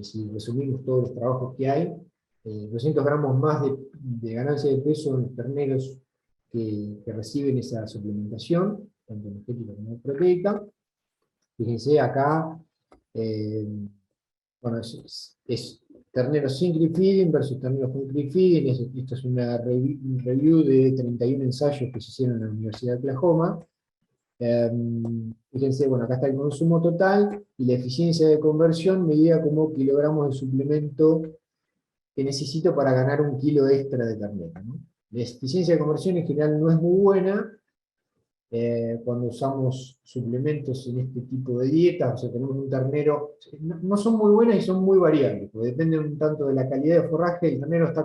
si resumimos todos los trabajos que hay, 200 gramos más de ganancia de peso en los terneros que reciben esa suplementación, tanto energética como proteica. Fíjense acá, bueno, es terneros sin creep feeding versus terneros con creep feeding. Esto es una review de 31 ensayos que se hicieron en la Universidad de Oklahoma. Fíjense, bueno, acá está el consumo total y la eficiencia de conversión medida como kilogramos de suplemento que necesito para ganar 1 kilo extra de ternero, ¿no? La eficiencia de conversión en general no es muy buena cuando usamos suplementos en este tipo de dietas. O sea, tenemos un ternero, no son muy buenas y son muy variables, porque depende un tanto de la calidad de forraje. El ternero está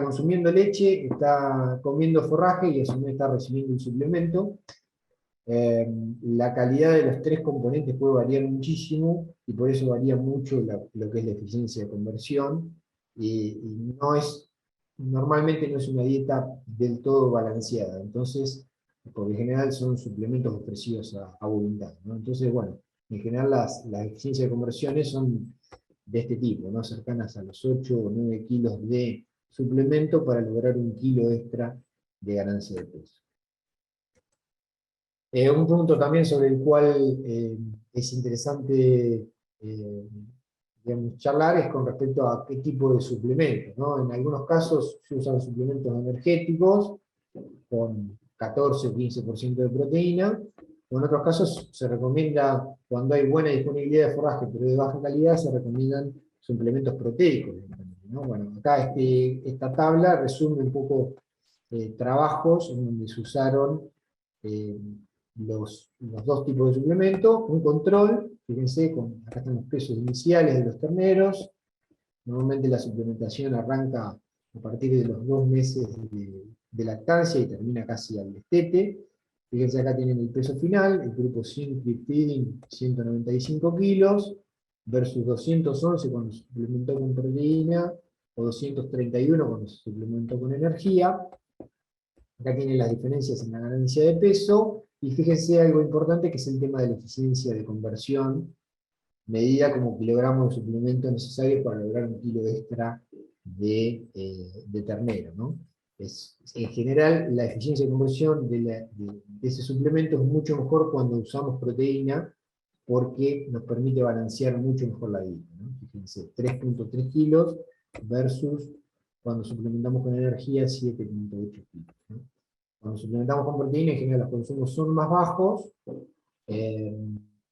consumiendo leche, está comiendo forraje y a su vez está recibiendo un suplemento. La calidad de los 3 componentes puede variar muchísimo y por eso varía mucho lo que es la eficiencia de conversión y normalmente no es una dieta del todo balanceada. Entonces, por lo general son suplementos ofrecidos a voluntad, ¿no? Entonces, bueno, en general las eficiencias de conversiones son de este tipo, ¿no? Cercanas a los 8 o 9 kilos de suplemento para lograr 1 kilo extra de ganancia de peso. Un punto también sobre el cual es interesante digamos, charlar es con respecto a qué tipo de suplementos, ¿no? En algunos casos se usan suplementos energéticos con 14 o 15% de proteína, o en otros casos se recomienda, cuando hay buena disponibilidad de forraje pero de baja calidad, se recomiendan suplementos proteicos, ¿no? Bueno, acá esta tabla resume un poco trabajos en donde se usaron eh, los 2 tipos de suplementos, un control, fíjense, acá están los pesos iniciales de los terneros. Normalmente la suplementación arranca a partir de los 2 meses de lactancia y termina casi al destete. Fíjense, acá tienen el peso final, el grupo sin creep feeding, 195 kilos, versus 211 cuando se suplementó con proteína, o 231 cuando se suplementó con energía. Acá tienen las diferencias en la ganancia de peso, y fíjense algo importante que es el tema de la eficiencia de conversión, medida como kilogramos de suplemento necesario para lograr 1 kilo extra de ternero, ¿no? En general, la eficiencia de conversión de ese suplemento es mucho mejor cuando usamos proteína, porque nos permite balancear mucho mejor la dieta, ¿no? Fíjense, 3.3 kilos versus cuando suplementamos con energía 7.8 kilos, ¿no? Cuando suplementamos con proteína, en general los consumos son más bajos, eh,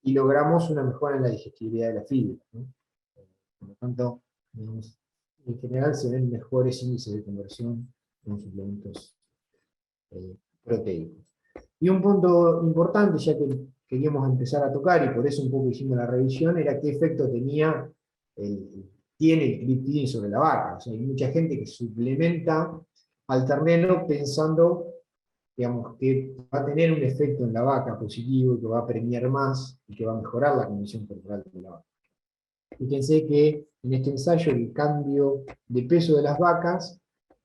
y logramos una mejora en la digestibilidad de la fibra, ¿no? Por lo tanto, digamos, en general se ven mejores índices de conversión con suplementos proteicos. Y un punto importante, ya que queríamos empezar a tocar, y por eso un poco hicimos la revisión, era qué efecto tiene el creep feeding sobre la vaca. O sea, hay mucha gente que suplementa al ternero pensando, digamos, que va a tener un efecto en la vaca positivo, que va a premiar más y que va a mejorar la condición corporal de la vaca. Fíjense que en este ensayo el cambio de peso de las vacas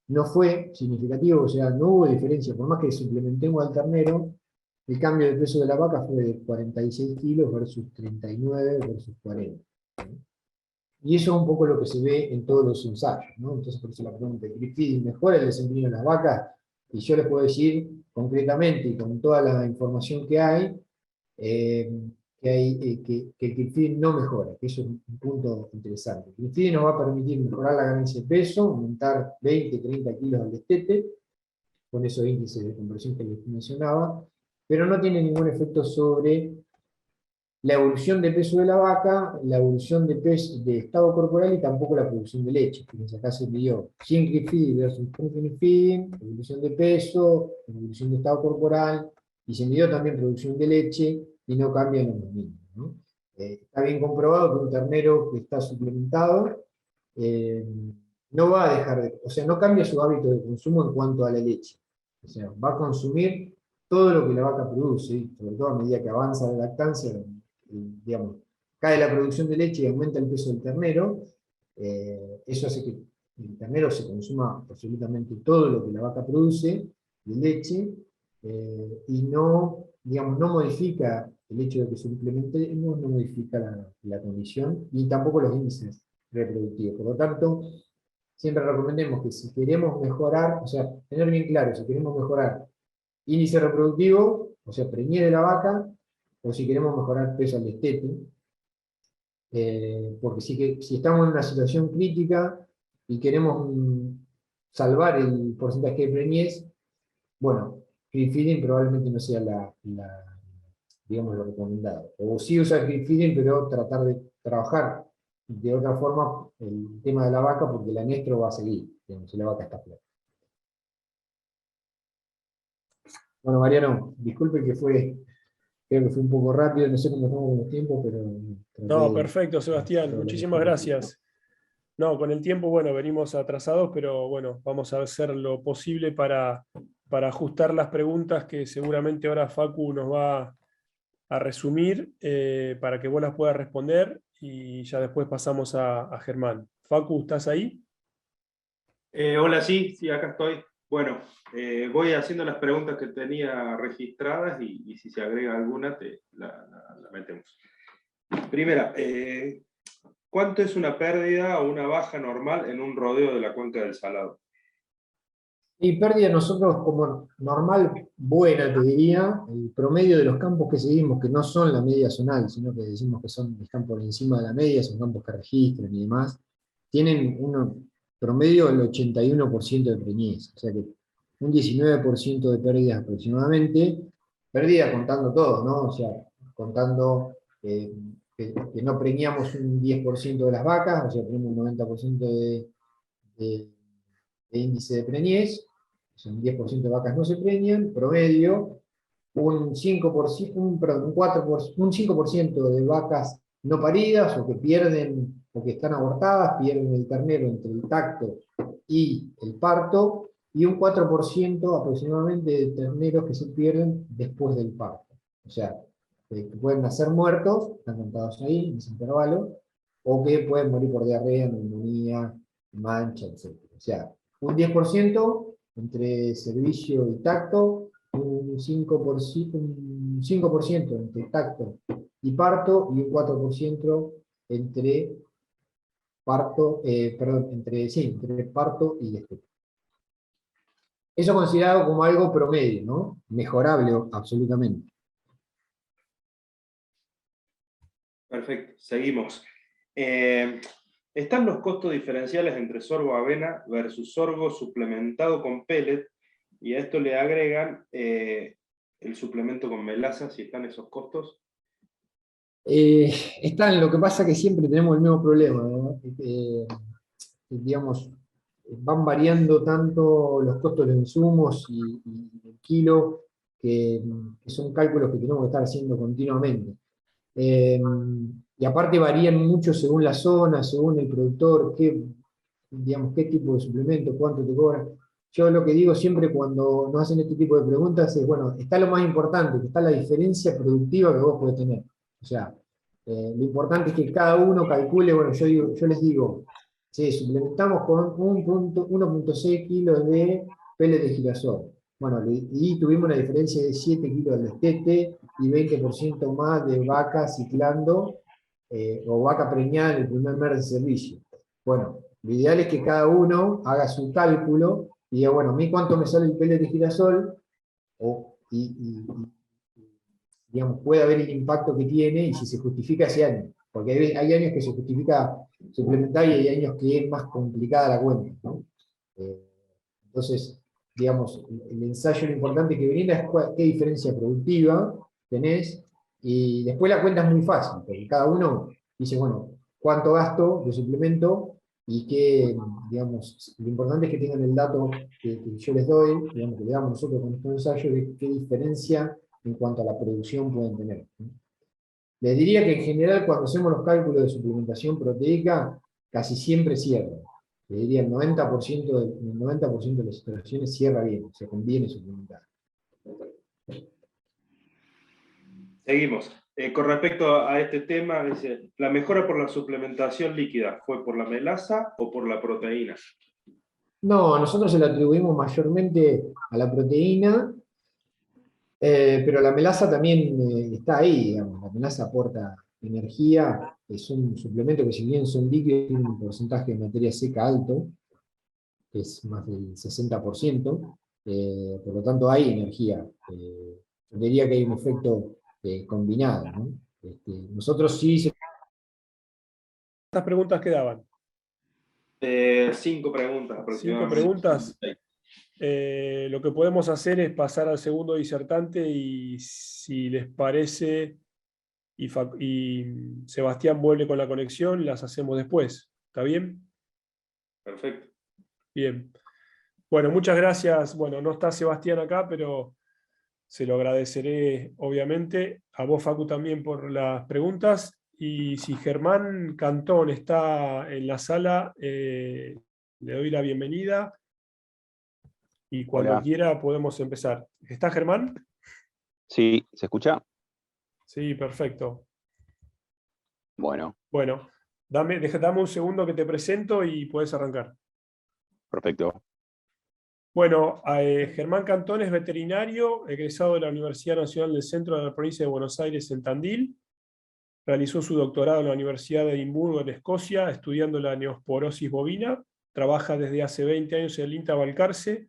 no fue significativo, o sea, no hubo diferencia, por más que suplementemos al ternero, el cambio de peso de la vaca fue de 46 kilos versus 39 versus 40. Y eso es un poco lo que se ve en todos los ensayos, ¿no? Entonces, por eso la pregunta, ¿creep feeding mejora el desempeño de las vacas? Y yo les puedo decir concretamente, y con toda la información que hay, que el creep feeding no mejora, que eso es un punto interesante. El creep feeding nos va a permitir mejorar la ganancia de peso, aumentar 20, 30 kilos al destete, con esos índices de conversión que les mencionaba, pero no tiene ningún efecto sobre la evolución de peso de la vaca, la evolución de estado corporal y tampoco la producción de leche. Fíjense, acá se midió sin creep feeding versus con creep feeding, evolución de peso, evolución de estado corporal, y se midió también producción de leche, y no cambian los mismos, ¿no? Está bien comprobado que un ternero que está suplementado no va a dejar o sea, no cambia su hábito de consumo en cuanto a la leche. O sea, va a consumir todo lo que la vaca produce, sobre todo a medida que avanza la lactancia, digamos, cae la producción de leche y aumenta el peso del ternero. Eso hace que el ternero se consuma absolutamente todo lo que la vaca produce de leche, y no, digamos, no modifica el hecho de que suplementemos, no modifica la condición, y tampoco los índices reproductivos. Por lo tanto, siempre recomendemos que si queremos mejorar, o sea, tener bien claro, si queremos mejorar índice reproductivo, o sea, preñez de la vaca, o si queremos mejorar peso al destete, Porque si estamos en una situación crítica y queremos salvar el porcentaje de preñez, bueno, cream feeding probablemente no sea digamos, lo recomendado. O sí usar cream feeding, pero tratar de trabajar de otra forma el tema de la vaca, porque el anestro va a seguir, digamos, si la vaca está flaca. Bueno, Mariano, disculpe que creo que fue un poco rápido, no sé cómo estamos con los tiempos, pero traté No, de perfecto, Sebastián. hacerlo lo Muchísimas mejor posible. gracias. No, con el tiempo, bueno, venimos atrasados, pero bueno, vamos a hacer lo posible para ajustar las preguntas que seguramente ahora Facu nos va a resumir para que vos las puedas responder y ya después pasamos a Germán. Facu, ¿estás ahí? Hola, sí, sí, acá estoy. Bueno, voy haciendo las preguntas que tenía registradas y si se agrega alguna, la metemos. Primera, ¿cuánto es una pérdida o una baja normal en un rodeo de la cuenca del Salado? Y pérdida nosotros como normal, buena te diría, el promedio de los campos que seguimos, que no son la media zonal, sino que decimos que están por encima de la media, son campos que registran y demás, tienen un promedio del 81% de preñez, o sea que un 19% de pérdidas aproximadamente, pérdida contando todo, ¿no? O sea, contando que no preñamos un 10% de las vacas, o sea, tenemos un 90% de de índice de preñez, un 10% de vacas no se preñan, promedio, un 5%, perdón, un 5% de vacas no paridas o que pierden o que están abortadas, pierden el ternero entre el tacto y el parto, y un 4% aproximadamente de terneros que se pierden después del parto. O sea, que pueden nacer muertos, están contados ahí, en ese intervalo, o que pueden morir por diarrea, neumonía, mancha, etc. O sea, un 10% entre servicio y tacto, un 5% entre tacto y parto, y un 4% entre entre parto y desteto. Eso considerado como algo promedio, ¿no? Mejorable, absolutamente. Perfecto, seguimos. Están los costos diferenciales entre sorgo avena versus sorgo suplementado con pellet, y a esto le agregan el suplemento con melaza, si están esos costos. Lo que pasa que siempre tenemos el mismo problema, ¿no? Digamos, van variando tanto los costos de los insumos y el kilo, que son cálculos que tenemos que estar haciendo continuamente. Y aparte varían mucho según la zona, según el productor, qué tipo de suplemento, cuánto te cobran. Yo lo que digo siempre cuando nos hacen este tipo de preguntas es, bueno, está lo más importante, que está la diferencia productiva que vos podés tener. O sea, lo importante es que cada uno calcule, bueno, yo les digo, sí, suplementamos con 1,6 kilos de peles de girasol. Bueno, y tuvimos una diferencia de 7 kilos del destete y 20% más de vaca ciclando o vaca preñada en el primer mes de servicio. Bueno, lo ideal es que cada uno haga su cálculo y diga, bueno, a mí cuánto me sale el pellet de girasol, digamos, puede haber el impacto que tiene y si se justifica ese año. Porque hay años que se justifica suplementar y hay años que es más complicada la cuenta, ¿no? Eh, entonces, digamos, el ensayo lo importante que brinda es qué diferencia productiva tenés, y después la cuenta es muy fácil, porque cada uno dice, bueno, cuánto gasto de suplemento y qué, digamos, lo importante es que tengan el dato que yo les doy, digamos, que le damos nosotros con nuestro ensayo, de qué diferencia en cuanto a la producción pueden tener, ¿no? Les diría que en general cuando hacemos los cálculos de suplementación proteica, casi siempre cierra. Les diría el 90% de las situaciones cierra bien, o sea, conviene suplementar. Seguimos. Con respecto a este tema, dice, ¿la mejora por la suplementación líquida fue por la melaza o por la proteína? No, nosotros se lo atribuimos mayormente a la proteína, pero la melaza también está ahí, digamos. La melaza aporta energía, es un suplemento que si bien son líquidos, tiene un porcentaje de materia seca alto, que es más del 60%, por lo tanto hay energía. Yo diría que hay un efecto combinado, ¿no? Nosotros sí ¿Cuántas preguntas quedaban? 5 preguntas 5 aproximadamente. preguntas. Sí. Lo que podemos hacer es pasar al segundo disertante y si les parece, y Sebastián vuelve con la conexión, las hacemos después. ¿Está bien? Perfecto. Bien. Bueno, muchas gracias. Bueno, no está Sebastián acá, pero se lo agradeceré, obviamente. A vos, Facu, también por las preguntas. Y si Germán Cantón está en la sala, le doy la bienvenida. Y cuando Hola, quiera podemos empezar. ¿Está Germán? sí, ¿se escucha? Sí, perfecto. Bueno, Bueno, dame un segundo que te presento y puedes arrancar. perfecto. Bueno, Germán Cantón es veterinario, egresado de la Universidad Nacional del Centro de la Provincia de Buenos Aires en Tandil. Realizó su doctorado en la Universidad de Edimburgo, en Escocia, estudiando la neosporosis bovina. Trabaja desde hace 20 años en el INTA Balcarce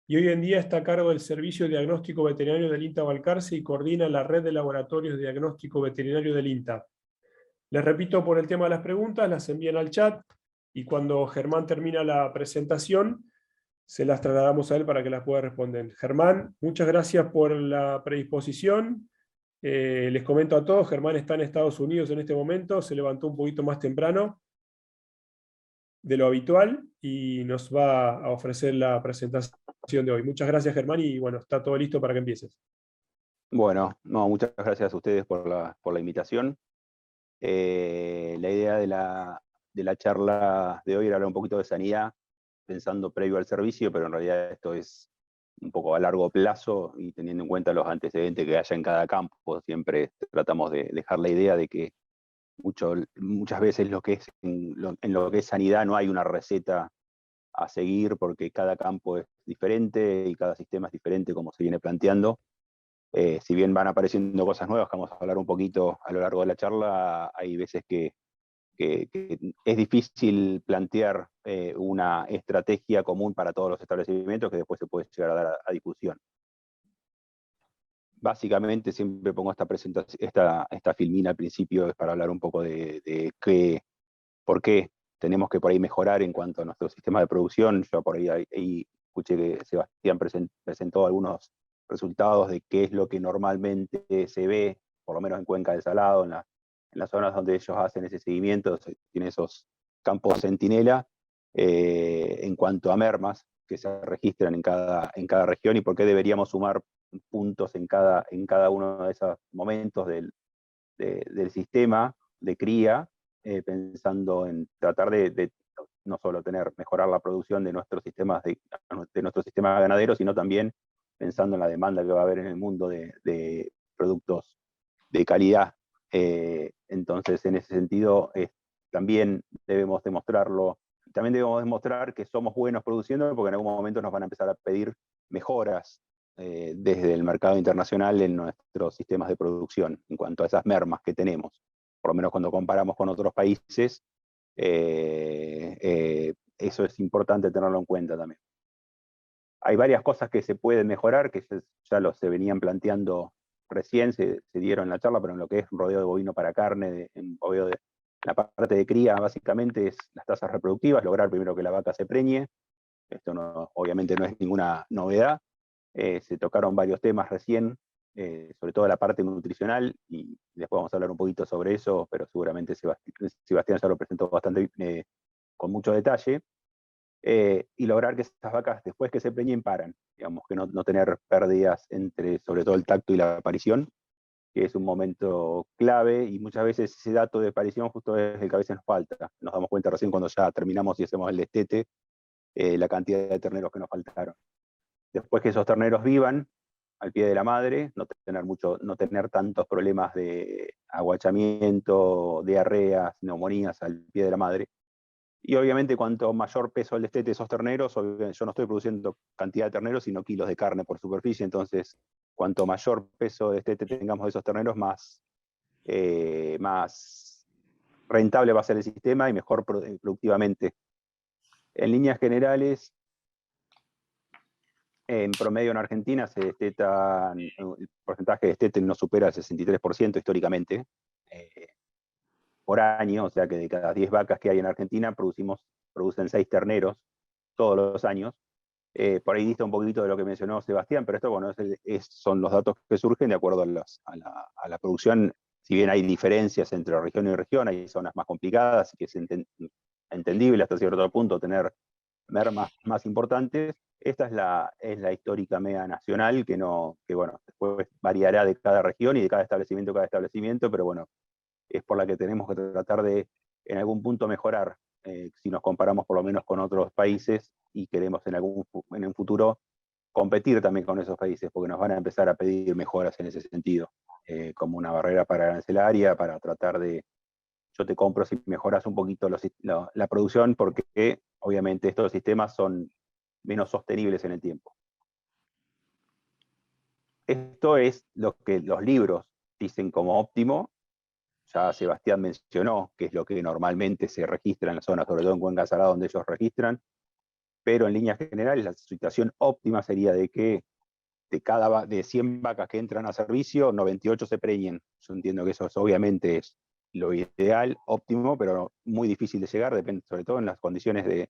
y hoy en día está a cargo del Servicio de Diagnóstico Veterinario del INTA Balcarce y coordina la red de laboratorios de diagnóstico veterinario del INTA. Les repito por el tema de las preguntas, las envían al chat y cuando Germán termina la presentación, se las trasladamos a él para que las pueda responder. Germán, muchas gracias por la predisposición. Les comento a todos, Germán está en Estados Unidos en este momento, se levantó un poquito más temprano de lo habitual y nos va a ofrecer la presentación de hoy. Muchas gracias, Germán, y bueno, está todo listo para que empieces. Bueno, no, muchas gracias a ustedes por la invitación. La idea de la charla de hoy era hablar un poquito de sanidad, pensando previo al servicio, pero en realidad esto es un poco a largo plazo y teniendo en cuenta los antecedentes que haya en cada campo. Siempre tratamos de dejar la idea de que muchas veces en lo que es sanidad no hay una receta a seguir porque cada campo es diferente y cada sistema es diferente como se viene planteando. Si bien van apareciendo cosas nuevas que vamos a hablar un poquito a lo largo de la charla, hay veces que es difícil plantear una estrategia común para todos los establecimientos que después se puede llegar a dar a discusión. Básicamente siempre pongo esta presentación, esta filmina al principio es para hablar un poco de por qué tenemos que por ahí mejorar en cuanto a nuestro sistema de producción. Yo por ahí escuché que Sebastián presentó algunos resultados de qué es lo que normalmente se ve, por lo menos en Cuenca del Salado, en las zonas donde ellos hacen ese seguimiento, tienen esos campos centinela, en cuanto a mermas que se registran en cada región y por qué deberíamos sumar puntos en cada uno de esos momentos del sistema de cría, pensando en tratar de no solo mejorar la producción de nuestros sistemas de nuestro sistema ganadero, sino también pensando en la demanda que va a haber en el mundo de productos de calidad. Entonces, en ese sentido, también debemos demostrarlo. También debemos demostrar que somos buenos produciendo, porque en algún momento nos van a empezar a pedir mejoras desde el mercado internacional en nuestros sistemas de producción, en cuanto a esas mermas que tenemos. Por lo menos cuando comparamos con otros países, eso es importante tenerlo en cuenta también. Hay varias cosas que se pueden mejorar, que ya se venían planteando recién, se dieron en la charla, pero en lo que es rodeo de bovino para carne, la parte de cría básicamente es las tasas reproductivas, lograr primero que la vaca se preñe. Esto obviamente no es ninguna novedad. Se tocaron varios temas recién, sobre todo la parte nutricional, y después vamos a hablar un poquito sobre eso, pero seguramente Sebastián ya lo presentó bastante con mucho detalle. Y lograr que estas vacas, después que se preñen, paran, digamos, que no tener pérdidas entre, sobre todo, el tacto y la aparición, que es un momento clave, y muchas veces ese dato de aparición justo es el que a veces nos falta. Nos damos cuenta recién cuando ya terminamos y hacemos el destete, la cantidad de terneros que nos faltaron. Después que esos terneros vivan al pie de la madre, no tener tantos problemas de aguachamiento, diarreas, neumonías al pie de la madre. Y obviamente cuanto mayor peso el destete de esos terneros, yo no estoy produciendo cantidad de terneros, sino kilos de carne por superficie, entonces cuanto mayor peso de destete tengamos de esos terneros, más rentable va a ser el sistema y mejor productivamente. En líneas generales, en promedio en Argentina el porcentaje de destete no supera el 63% históricamente. por año, o sea que de cada 10 vacas que hay en Argentina producen 6 terneros todos los años. Por ahí dista un poquito de lo que mencionó Sebastián, pero esto bueno, son los datos que surgen de acuerdo a la producción. Si bien hay diferencias entre región y región, hay zonas más complicadas y que es entendible hasta cierto punto tener mermas más importantes. Esta es la histórica MEA nacional, que bueno, después variará de cada región y de cada establecimiento, pero bueno, es por la que tenemos que tratar de en algún punto mejorar, si nos comparamos por lo menos con otros países y queremos en un futuro competir también con esos países, porque nos van a empezar a pedir mejoras en ese sentido, como una barrera para arancelaria, para tratar de, yo te compro si mejoras un poquito la producción, porque obviamente estos sistemas son menos sostenibles en el tiempo. Esto es lo que los libros dicen como óptimo. Ya Sebastián mencionó que es lo que normalmente se registra en la zona, sobre todo en Cuenca Salada, donde ellos registran, pero en líneas generales la situación óptima sería de que de 100 vacas que entran a servicio, 98 se preñen. Yo entiendo que eso obviamente es lo ideal, óptimo, pero muy difícil de llegar, depende sobre todo en las condiciones de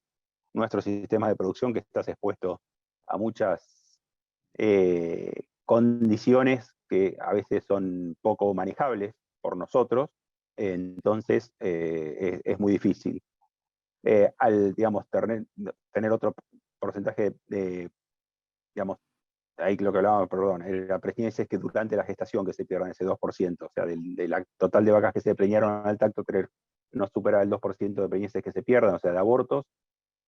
nuestros sistemas de producción, que estás expuesto a muchas condiciones que a veces son poco manejables por nosotros, entonces es muy difícil. Al, digamos, tener otro porcentaje digamos, ahí lo que hablábamos, perdón, la preñez es que durante la gestación que se pierdan ese 2%, o sea, del total de vacas que se preñaron al tacto, no supera el 2% de preñeces que se pierdan, o sea, de abortos.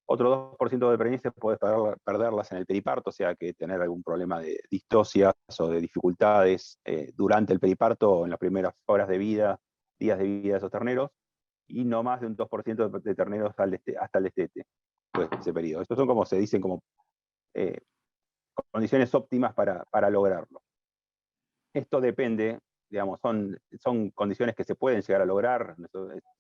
Otro 2% de preñeces puedes perderlas en el periparto, o sea, que tener algún problema de distocias o de dificultades durante el periparto o en las primeras horas de vida, días de vida de esos terneros, y no más de un 2% de terneros hasta el destete, pues, ese periodo. Estos son como se dicen como condiciones óptimas para lograrlo. Esto depende, digamos, son condiciones que se pueden llegar a lograr,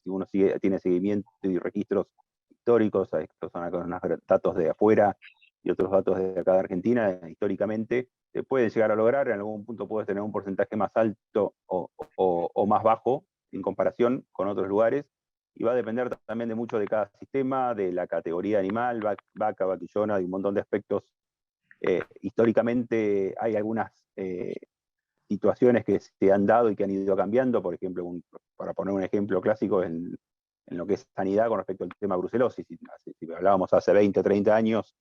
si uno tiene seguimiento y registros históricos, estos son algunos datos de afuera y otros datos de acá de Argentina, históricamente, se pueden llegar a lograr, en algún punto puedes tener un porcentaje más alto o más bajo en comparación con otros lugares, y va a depender también de mucho de cada sistema, de la categoría animal, vaca, vaquillona, de un montón de aspectos. Históricamente hay algunas situaciones que se han dado y que han ido cambiando, por ejemplo, para poner un ejemplo clásico en lo que es sanidad con respecto al tema brucelosis. Si hablábamos hace 20 o 30 años,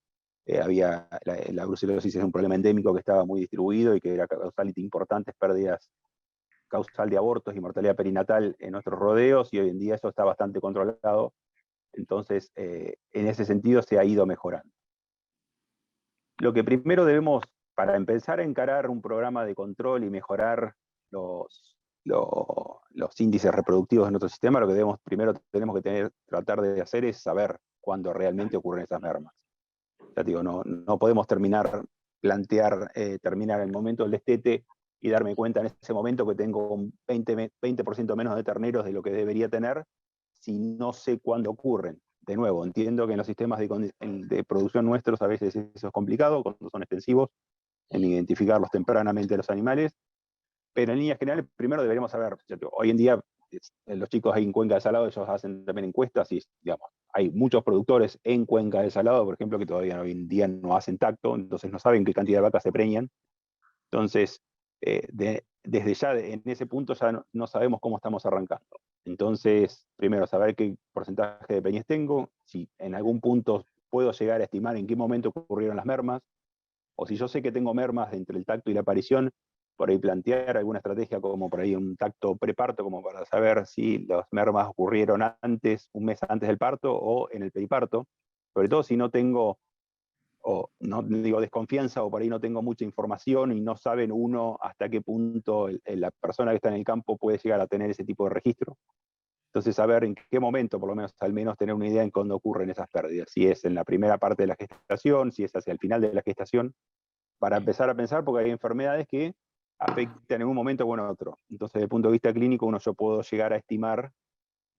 la brucelosis es un problema endémico que estaba muy distribuido y que era causal de importantes pérdidas causal de abortos y mortalidad perinatal en nuestros rodeos, y hoy en día eso está bastante controlado. Entonces, en ese sentido se ha ido mejorando. Lo que primero debemos, para empezar a encarar un programa de control y mejorar los índices reproductivos de nuestro sistema, lo que primero tenemos que tratar de hacer es saber cuándo realmente ocurren esas mermas. Ya digo, no podemos terminar el momento del destete y darme cuenta en ese momento que tengo un 20% menos de terneros de lo que debería tener, si no sé cuándo ocurren. De nuevo, entiendo que en los sistemas de producción nuestros a veces eso es complicado, cuando son extensivos, en identificarlos tempranamente a los animales, pero en líneas generales primero deberíamos saber, hoy en día los chicos ahí en Cuenca de Salado, ellos hacen también encuestas y, digamos, hay muchos productores en Cuenca de Salado, por ejemplo, que todavía hoy en día no hacen tacto, entonces no saben qué cantidad de vacas se preñan. Entonces, desde ya en ese punto ya no sabemos cómo estamos arrancando. Entonces, primero, saber qué porcentaje de preñez tengo, si en algún punto puedo llegar a estimar en qué momento ocurrieron las mermas, o si yo sé que tengo mermas entre el tacto y la aparición, por ahí plantear alguna estrategia como por ahí un tacto preparto, como para saber si las mermas ocurrieron un mes antes del parto o en el periparto, sobre todo si no tengo, o no digo desconfianza, o por ahí no tengo mucha información y no saben uno hasta qué punto la persona que está en el campo puede llegar a tener ese tipo de registro. Entonces, saber en qué momento, por lo menos, al menos tener una idea en cuándo ocurren esas pérdidas. Si es en la primera parte de la gestación, si es hacia el final de la gestación, para empezar a pensar, porque hay enfermedades que afectan en un momento o en otro. Entonces, desde el punto de vista clínico, yo puedo llegar a estimar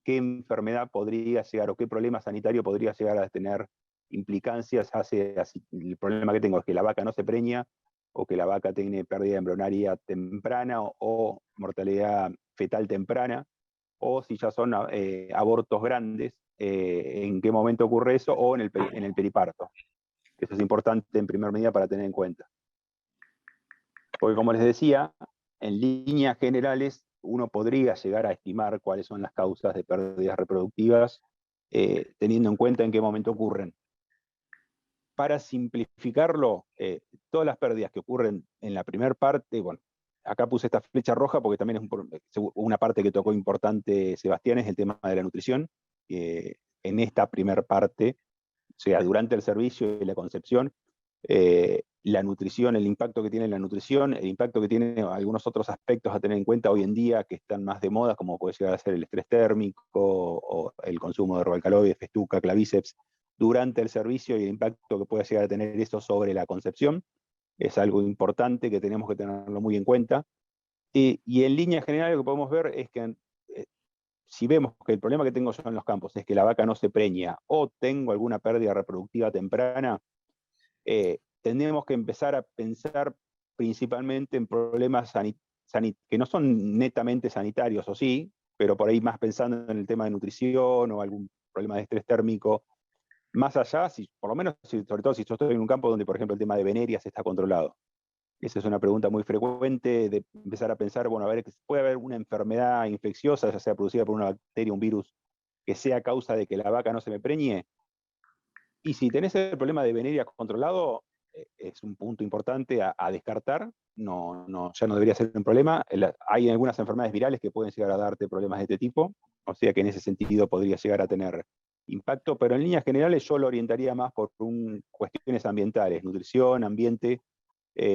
qué enfermedad podría llegar o qué problema sanitario podría llegar a tener implicancias hacia el problema que tengo es que la vaca no se preña, o que la vaca tiene pérdida embrionaria temprana o mortalidad fetal temprana. o si ya son abortos grandes, en qué momento ocurre eso, o en el periparto. Eso es importante en primer medida para tener en cuenta. Porque como les decía, en líneas generales uno podría llegar a estimar cuáles son las causas de pérdidas reproductivas, teniendo en cuenta en qué momento ocurren. Para simplificarlo, todas las pérdidas que ocurren en la primera parte, bueno, acá puse esta flecha roja porque también es una parte que tocó importante Sebastián, es el tema de la nutrición. En esta primera parte, o sea, durante el servicio y la concepción, la nutrición, el impacto que tiene la nutrición, el impacto que tiene algunos otros aspectos a tener en cuenta hoy en día que están más de moda, como puede llegar a ser el estrés térmico o el consumo de herbacaloides, festuca, clavíceps, durante el servicio y el impacto que puede llegar a tener eso sobre la concepción. Es algo importante que tenemos que tenerlo muy en cuenta. Y en línea general lo que podemos ver es que si vemos que el problema que tengo yo en los campos es que la vaca no se preña o tengo alguna pérdida reproductiva temprana, tenemos que empezar a pensar principalmente en problemas que no son netamente sanitarios, o sí, pero por ahí más pensando en el tema de nutrición o algún problema de estrés térmico. Más allá, por lo menos, sobre todo si yo estoy en un campo donde, por ejemplo, el tema de venerias está controlado. Esa es una pregunta muy frecuente, de empezar a pensar, bueno, a ver, puede haber una enfermedad infecciosa, ya sea producida por una bacteria, un virus, que sea causa de que la vaca no se me preñe. Y si tenés el problema de veneria controlado, es un punto importante a descartar, ya no debería ser un problema. Hay algunas enfermedades virales que pueden llegar a darte problemas de este tipo, o sea que en ese sentido podría llegar a tener impacto, pero en líneas generales yo lo orientaría más por cuestiones ambientales, nutrición, ambiente,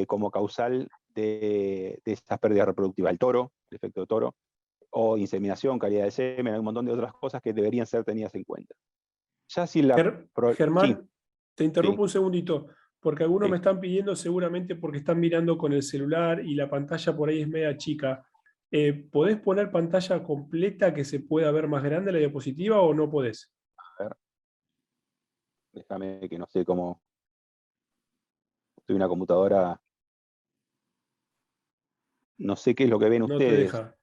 como causal de estas pérdidas reproductivas. El toro, el efecto toro, o inseminación, calidad de semen, un montón de otras cosas que deberían ser tenidas en cuenta. Ya si Germán, sí, te interrumpo sí, un segundito, porque algunos sí. me están pidiendo seguramente porque están mirando con el celular y la pantalla por ahí es media chica. ¿Podés poner pantalla completa que se pueda ver más grande la diapositiva o no podés? A ver, déjame que no sé cómo. Estoy en una computadora. No sé qué es lo que ven No te ustedes. deja.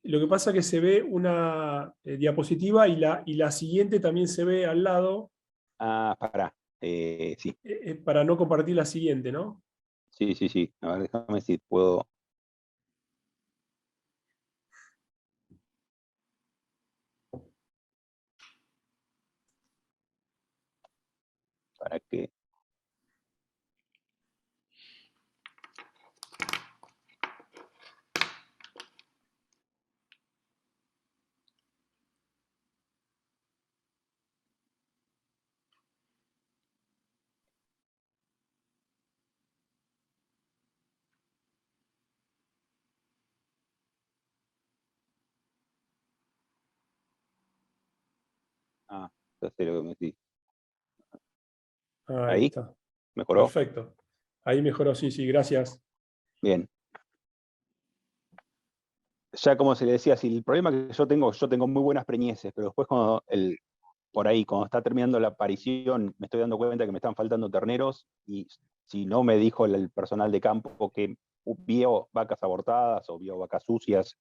Lo que pasa es que se ve una diapositiva y la siguiente también se ve al lado Ah, pará. Sí, para no compartir la siguiente, ¿no? sí, sí, sí. A ver, déjame si puedo. Para que. Ah, ya sé lo que me decís. Ahí Ahí, está. ¿mejoró? Perfecto. Ahí mejoró, sí, sí, gracias. Bien. Ya como se le decía, si el problema que yo tengo muy buenas preñeces, pero después por ahí, cuando está terminando la aparición, me estoy dando cuenta que me están faltando terneros, y si no me dijo el personal de campo que vio vacas abortadas o vio vacas sucias,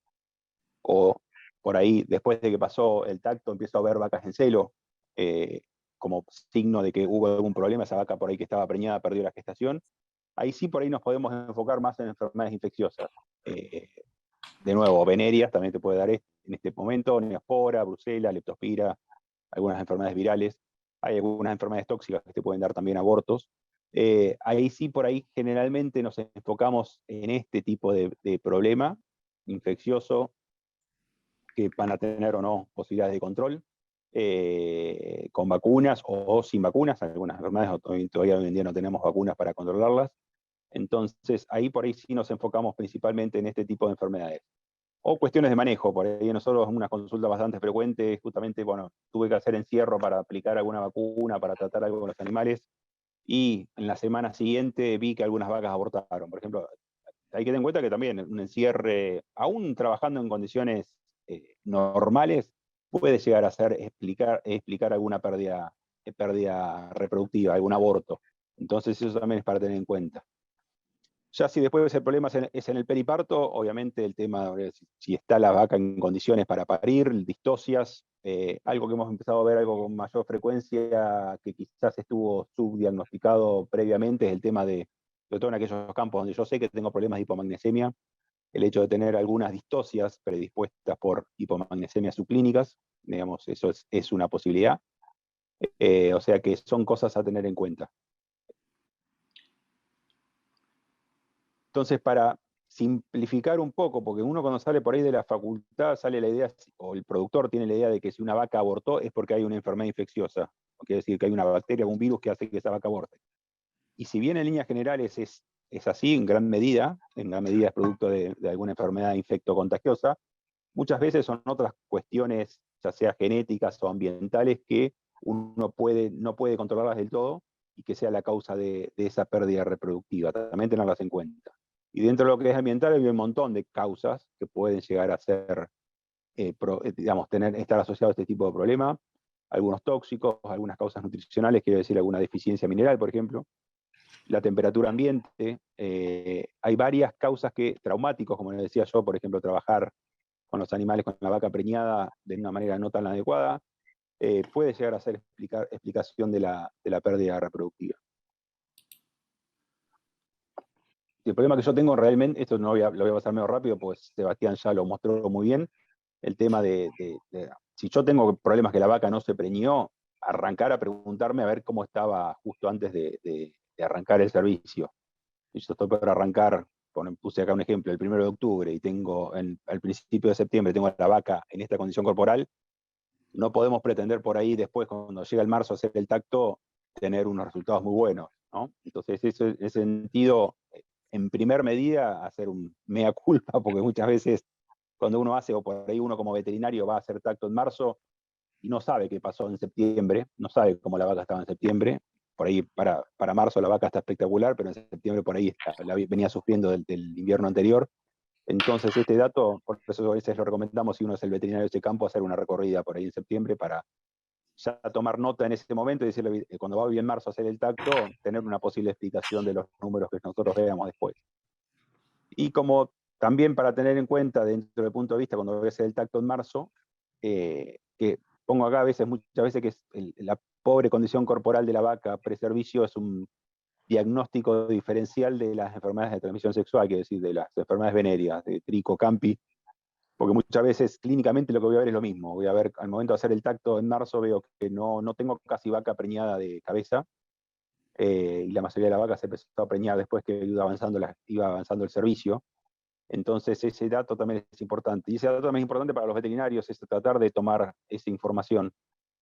o por ahí, después de que pasó el tacto, empiezo a ver vacas en celo, como signo de que hubo algún problema, esa vaca por ahí que estaba preñada perdió la gestación. Ahí sí, por ahí nos podemos enfocar más en enfermedades infecciosas. De nuevo, venerias también te puede dar en este momento, neospora, brucela, leptospira, algunas enfermedades virales. Hay algunas enfermedades tóxicas que te pueden dar también abortos. Ahí sí, por ahí generalmente nos enfocamos en este tipo de problema infeccioso, que van a tener o no posibilidades de control, con vacunas o sin vacunas. Algunas enfermedades todavía hoy en día no tenemos vacunas para controlarlas. Entonces, ahí por ahí sí nos enfocamos principalmente en este tipo de enfermedades. O cuestiones de manejo, por ahí nosotros una consulta bastante frecuente, justamente, bueno, tuve que hacer encierro para aplicar alguna vacuna, para tratar algo con los animales, y en la semana siguiente vi que algunas vacas abortaron. Por ejemplo, hay que tener en cuenta que también un encierre, aún trabajando en condiciones normales, puede llegar a ser explicar alguna pérdida reproductiva, algún aborto. Entonces eso también es para tener en cuenta. Ya si después el problema es en el periparto, obviamente el tema, si está la vaca en condiciones para parir, distocias, algo que hemos empezado a ver algo con mayor frecuencia, que quizás estuvo subdiagnosticado previamente, es el tema de, sobre todo en aquellos campos donde yo sé que tengo problemas de hipomagnesemia, el hecho de tener algunas distocias predispuestas por hipomagnesemia subclínicas, digamos, eso es una posibilidad. O sea que son cosas a tener en cuenta. Entonces, para simplificar un poco, porque uno cuando sale por ahí de la facultad sale la idea, o el productor tiene la idea de que si una vaca abortó es porque hay una enfermedad infecciosa, quiere decir que hay una bacteria o un virus que hace que esa vaca aborte. Y si bien en líneas generales es así, en gran medida es producto de alguna enfermedad infectocontagiosa, muchas veces son otras cuestiones, ya sea genéticas o ambientales, que uno no puede controlarlas del todo y que sea la causa de esa pérdida reproductiva. También tenerlas en cuenta. Y dentro de lo que es ambiental hay un montón de causas que pueden llegar a ser, digamos, estar asociados a este tipo de problema. Algunos tóxicos, algunas causas nutricionales, quiero decir alguna deficiencia mineral, por ejemplo. La temperatura ambiente. Hay varias causas traumáticos, como les decía yo, por ejemplo, trabajar con los animales, con la vaca preñada de una manera no tan adecuada, puede llegar a ser explicación de la pérdida reproductiva. El problema que yo tengo realmente, esto lo voy a pasar medio rápido, pues Sebastián ya lo mostró muy bien, el tema si yo tengo problemas que la vaca no se preñó, arrancar a preguntarme a ver cómo estaba justo antes de arrancar el servicio. Si yo estoy por arrancar, puse acá un ejemplo, el 1 de octubre y tengo al principio de septiembre tengo a la vaca en esta condición corporal, no podemos pretender por ahí después, cuando llega el marzo a hacer el tacto, tener unos resultados muy buenos, ¿no? Entonces, en ese sentido, en primer medida, hacer un mea culpa, porque muchas veces cuando uno hace, o por ahí uno como veterinario va a hacer tacto en marzo y no sabe qué pasó en septiembre, no sabe cómo la vaca estaba en septiembre, por ahí para marzo la vaca está espectacular, pero en septiembre por ahí venía sufriendo del invierno anterior. Entonces este dato, por eso a veces lo recomendamos si uno es el veterinario de ese campo, hacer una recorrida por ahí en septiembre para ya tomar nota en ese momento y decirle, cuando va bien en marzo a hacer el tacto, tener una posible explicación de los números que nosotros veamos después. Y como también para tener en cuenta dentro del punto de vista cuando voy a hacer el tacto en marzo, que pongo acá muchas veces que la pobre condición corporal de la vaca preservicio es un diagnóstico diferencial de las enfermedades de transmisión sexual, quiero decir, de las enfermedades venéreas, de Trico, Campi, porque muchas veces clínicamente lo que voy a ver es lo mismo. Voy a ver, al momento de hacer el tacto en marzo, veo que no tengo casi vaca preñada de cabeza, y la mayoría de la vaca se empezó a preñar después que iba avanzando el servicio. Entonces ese dato también es importante. Y ese dato también es importante para los veterinarios, es tratar de tomar esa información,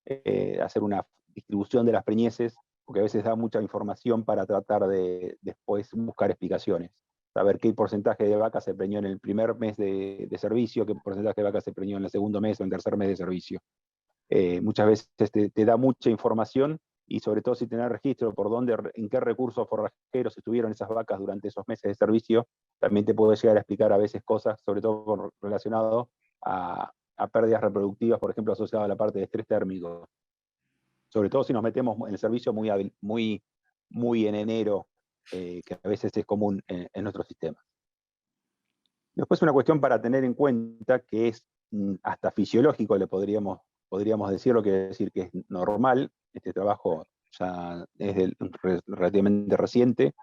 hacer una distribución de las preñeces, porque a veces da mucha información para tratar de después buscar explicaciones. Saber qué porcentaje de vaca se preñó en el primer mes de servicio, qué porcentaje de vaca se preñó en el segundo mes o en el tercer mes de servicio. Muchas veces te da mucha información, y sobre todo si tenés registro por en qué recursos forrajeros estuvieron esas vacas durante esos meses de servicio, también te puede llegar a explicar a veces cosas, sobre todo relacionado a pérdidas reproductivas, por ejemplo, asociadas a la parte de estrés térmico. Sobre todo si nos metemos en el servicio muy en enero, que a veces es común en nuestro sistema. Después una cuestión para tener en cuenta que es hasta fisiológico, le podríamos decirlo, que decir que es normal, este trabajo ya es relativamente reciente,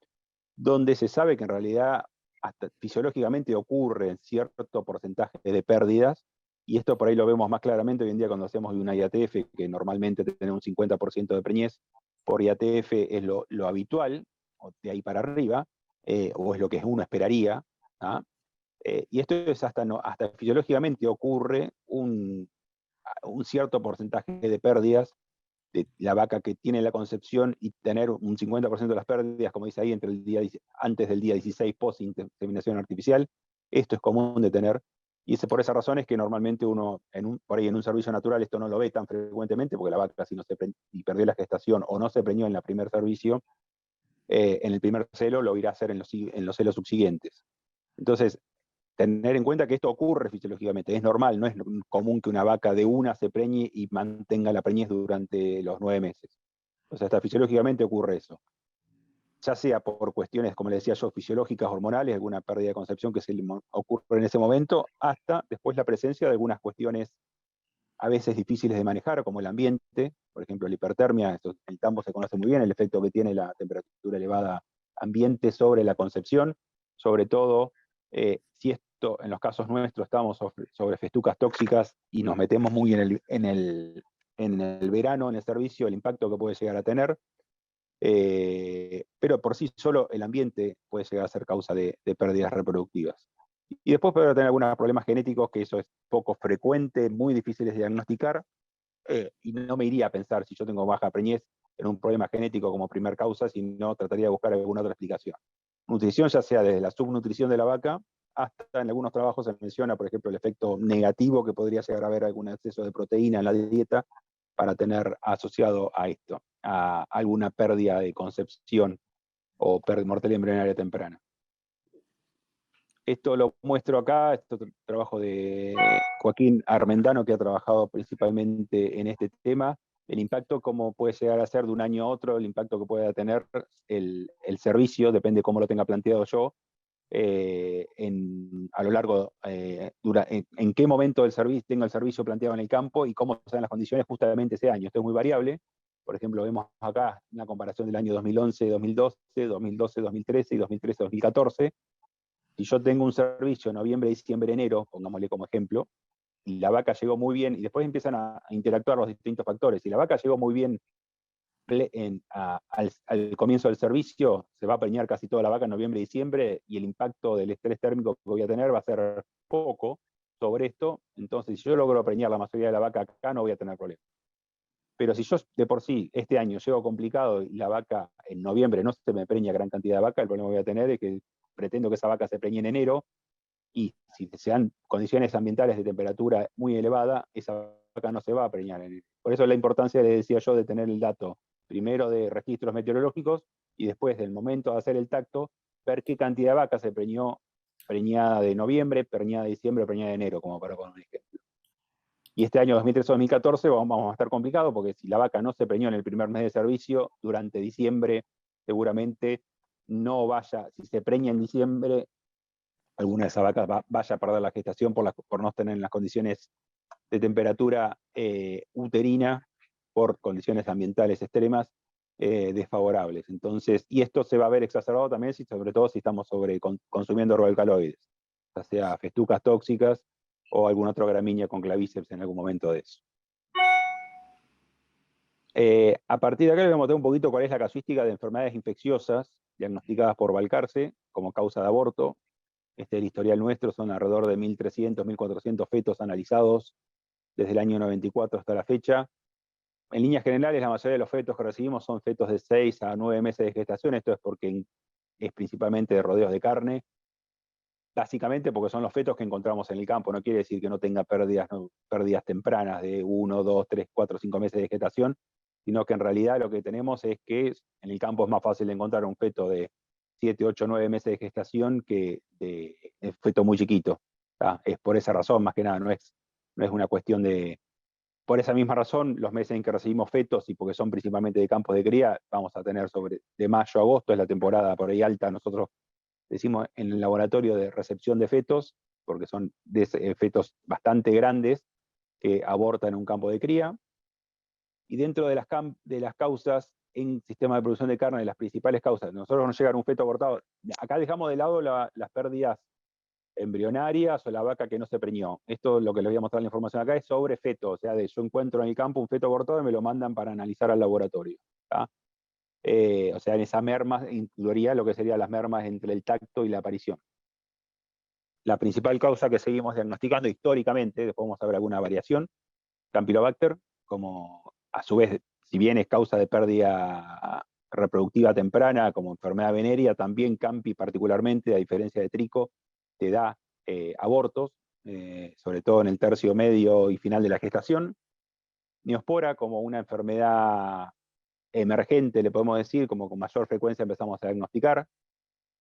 donde se sabe que en realidad hasta fisiológicamente ocurre cierto porcentaje de pérdidas, y esto por ahí lo vemos más claramente hoy en día cuando hacemos una IATF, que normalmente tenemos un 50% de preñez por IATF, es lo habitual, o de ahí para arriba, o es lo que uno esperaría, ¿ah? Y esto es hasta fisiológicamente ocurre un cierto porcentaje de pérdidas de la vaca que tiene la concepción, y tener un 50% de las pérdidas, como dice ahí, antes del día 16 post-inseminación artificial. Esto es común de tener, y por esa razón es que normalmente uno, por ahí en un servicio natural, esto no lo ve tan frecuentemente, porque la vaca si perdió la gestación o no se preñó en el primer servicio, en el primer celo lo irá a hacer en los celos subsiguientes. Entonces, tener en cuenta que esto ocurre fisiológicamente, es normal, no es común que una vaca de una se preñe y mantenga la preñez durante los 9 meses. O sea, hasta fisiológicamente ocurre eso. ya sea por cuestiones, como le decía yo, fisiológicas, hormonales, alguna pérdida de concepción que se le ocurre en ese momento, hasta después la presencia de algunas cuestiones a veces difíciles de manejar, como el ambiente, por ejemplo, la hipertermia. Esto, el tambo se conoce muy bien, el efecto que tiene la temperatura elevada ambiente sobre la concepción, sobre todo si esto, en los casos nuestros, estamos sobre festucas tóxicas y nos metemos muy en el verano, en el servicio, el impacto que puede llegar a tener. Pero por sí solo el ambiente puede llegar a ser causa de pérdidas reproductivas. Y después puede tener algunos problemas genéticos, que eso es poco frecuente, muy difíciles de diagnosticar, y no me iría a pensar, si yo tengo baja preñez, en un problema genético como primer causa, sino trataría de buscar alguna otra explicación. Nutrición, ya sea desde la subnutrición de la vaca, hasta en algunos trabajos se menciona, por ejemplo, el efecto negativo que podría llegar a haber algún exceso de proteína en la dieta, para tener asociado a esto, a alguna pérdida de concepción o mortalidad embrionaria temprana. Esto lo muestro acá, esto es un trabajo de Joaquín Armendano, que ha trabajado principalmente en este tema, el impacto, cómo puede llegar a ser de un año a otro, el impacto que pueda tener el servicio, depende cómo lo tenga planteado yo, a lo largo, en qué momento tengo el servicio planteado en el campo y cómo sean las condiciones justamente ese año. Esto es muy variable. Por ejemplo, vemos acá una comparación del año 2011, 2012, 2012, 2013 y 2013, 2014. Si yo tengo un servicio noviembre, diciembre, enero, pongámosle como ejemplo, y la vaca llegó muy bien, y después empiezan a interactuar los distintos factores. Si la vaca llegó muy bien al comienzo del servicio, se va a preñar casi toda la vaca en noviembre y diciembre, y el impacto del estrés térmico que voy a tener va a ser poco sobre esto. Entonces, si yo logro preñar la mayoría de la vaca acá, no voy a tener problemas. Pero si yo de por sí este año llego complicado y la vaca en noviembre no se me preña gran cantidad de vaca, el problema que voy a tener es que pretendo que esa vaca se preñe en enero, y si se dan condiciones ambientales de temperatura muy elevada, esa vaca no se va a preñar en enero. Por eso la importancia, le decía yo, de tener el dato primero de registros meteorológicos y después del momento de hacer el tacto, ver qué cantidad de vaca se preñó, preñada de noviembre, preñada de diciembre, preñada de enero, como para poner un ejemplo. Y este año 2013 o 2014 vamos a estar complicados, porque si la vaca no se preñó en el primer mes de servicio, durante diciembre seguramente no vaya, si se preña en diciembre, alguna de esas vacas vaya a perder la gestación por no tener las condiciones de temperatura uterina, por condiciones ambientales extremas desfavorables. Entonces, y esto se va a ver exacerbado también, sobre todo si estamos consumiendo herbocaloides, ya sea festucas tóxicas o alguna otra gramínea con clavíceps en algún momento de eso. A partir de acá les voy a mostrar un poquito cuál es la casuística de enfermedades infecciosas diagnosticadas por Balcarce como causa de aborto. Este es el historial nuestro, son alrededor de 1.300, 1.400 fetos analizados desde el año 94 hasta la fecha. En líneas generales, la mayoría de los fetos que recibimos son fetos de 6 a 9 meses de gestación. Esto es porque es principalmente de rodeos de carne, básicamente porque son los fetos que encontramos en el campo. No quiere decir que no tenga pérdidas tempranas de 1, 2, 3, 4, 5 meses de gestación, sino que en realidad lo que tenemos es que en el campo es más fácil encontrar un feto de 7, 8, 9 meses de gestación que de feto muy chiquito. ¿Tá? Es por esa razón, más que nada, no es una cuestión de... Por esa misma razón, los meses en que recibimos fetos, y porque son principalmente de campos de cría, vamos a tener de mayo a agosto, es la temporada por ahí alta. Nosotros decimos en el laboratorio de recepción de fetos, porque son fetos bastante grandes que abortan en un campo de cría. Y dentro de las causas en sistema de producción de carne, las principales causas, nosotros nos llega un feto abortado. Acá dejamos de lado las pérdidas embrionarias o la vaca que no se preñó. Esto, lo que les voy a mostrar la información acá, es sobre feto. O sea, yo encuentro en el campo un feto abortado y me lo mandan para analizar al laboratorio. O sea, en esas mermas incluiría lo que serían las mermas entre el tacto y la aparición. La principal causa que seguimos diagnosticando históricamente, después vamos a ver alguna variación, Campylobacter, como a su vez, si bien es causa de pérdida reproductiva temprana, como enfermedad venérea, también Campi particularmente, a diferencia de Trico, te da abortos, sobre todo en el tercio medio y final de la gestación. Neospora, como una enfermedad emergente, le podemos decir, como con mayor frecuencia empezamos a diagnosticar.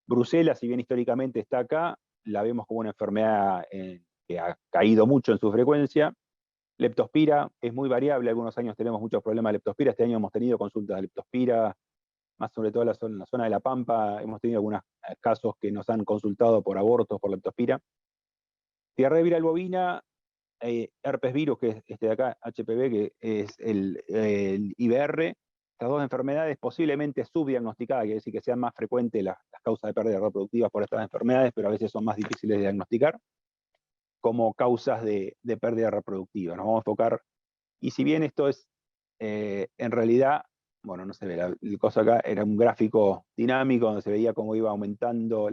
Brucela, si bien históricamente está acá, la vemos como una enfermedad que ha caído mucho en su frecuencia. Leptospira es muy variable, algunos años tenemos muchos problemas de leptospira, este año hemos tenido consultas de leptospira, más sobre todo en la zona de La Pampa, hemos tenido algunos casos que nos han consultado por abortos, por leptospira. Diarrea viral bovina, herpes virus, que es este de acá, HPV, que es el IBR, estas dos enfermedades posiblemente subdiagnosticadas, quiere decir que sean más frecuentes las causas de pérdida reproductiva por estas enfermedades, pero a veces son más difíciles de diagnosticar, como causas de pérdida reproductiva. Nos vamos a enfocar, y si bien esto es, en realidad, bueno, no se ve, la cosa acá era un gráfico dinámico donde se veía cómo iba aumentando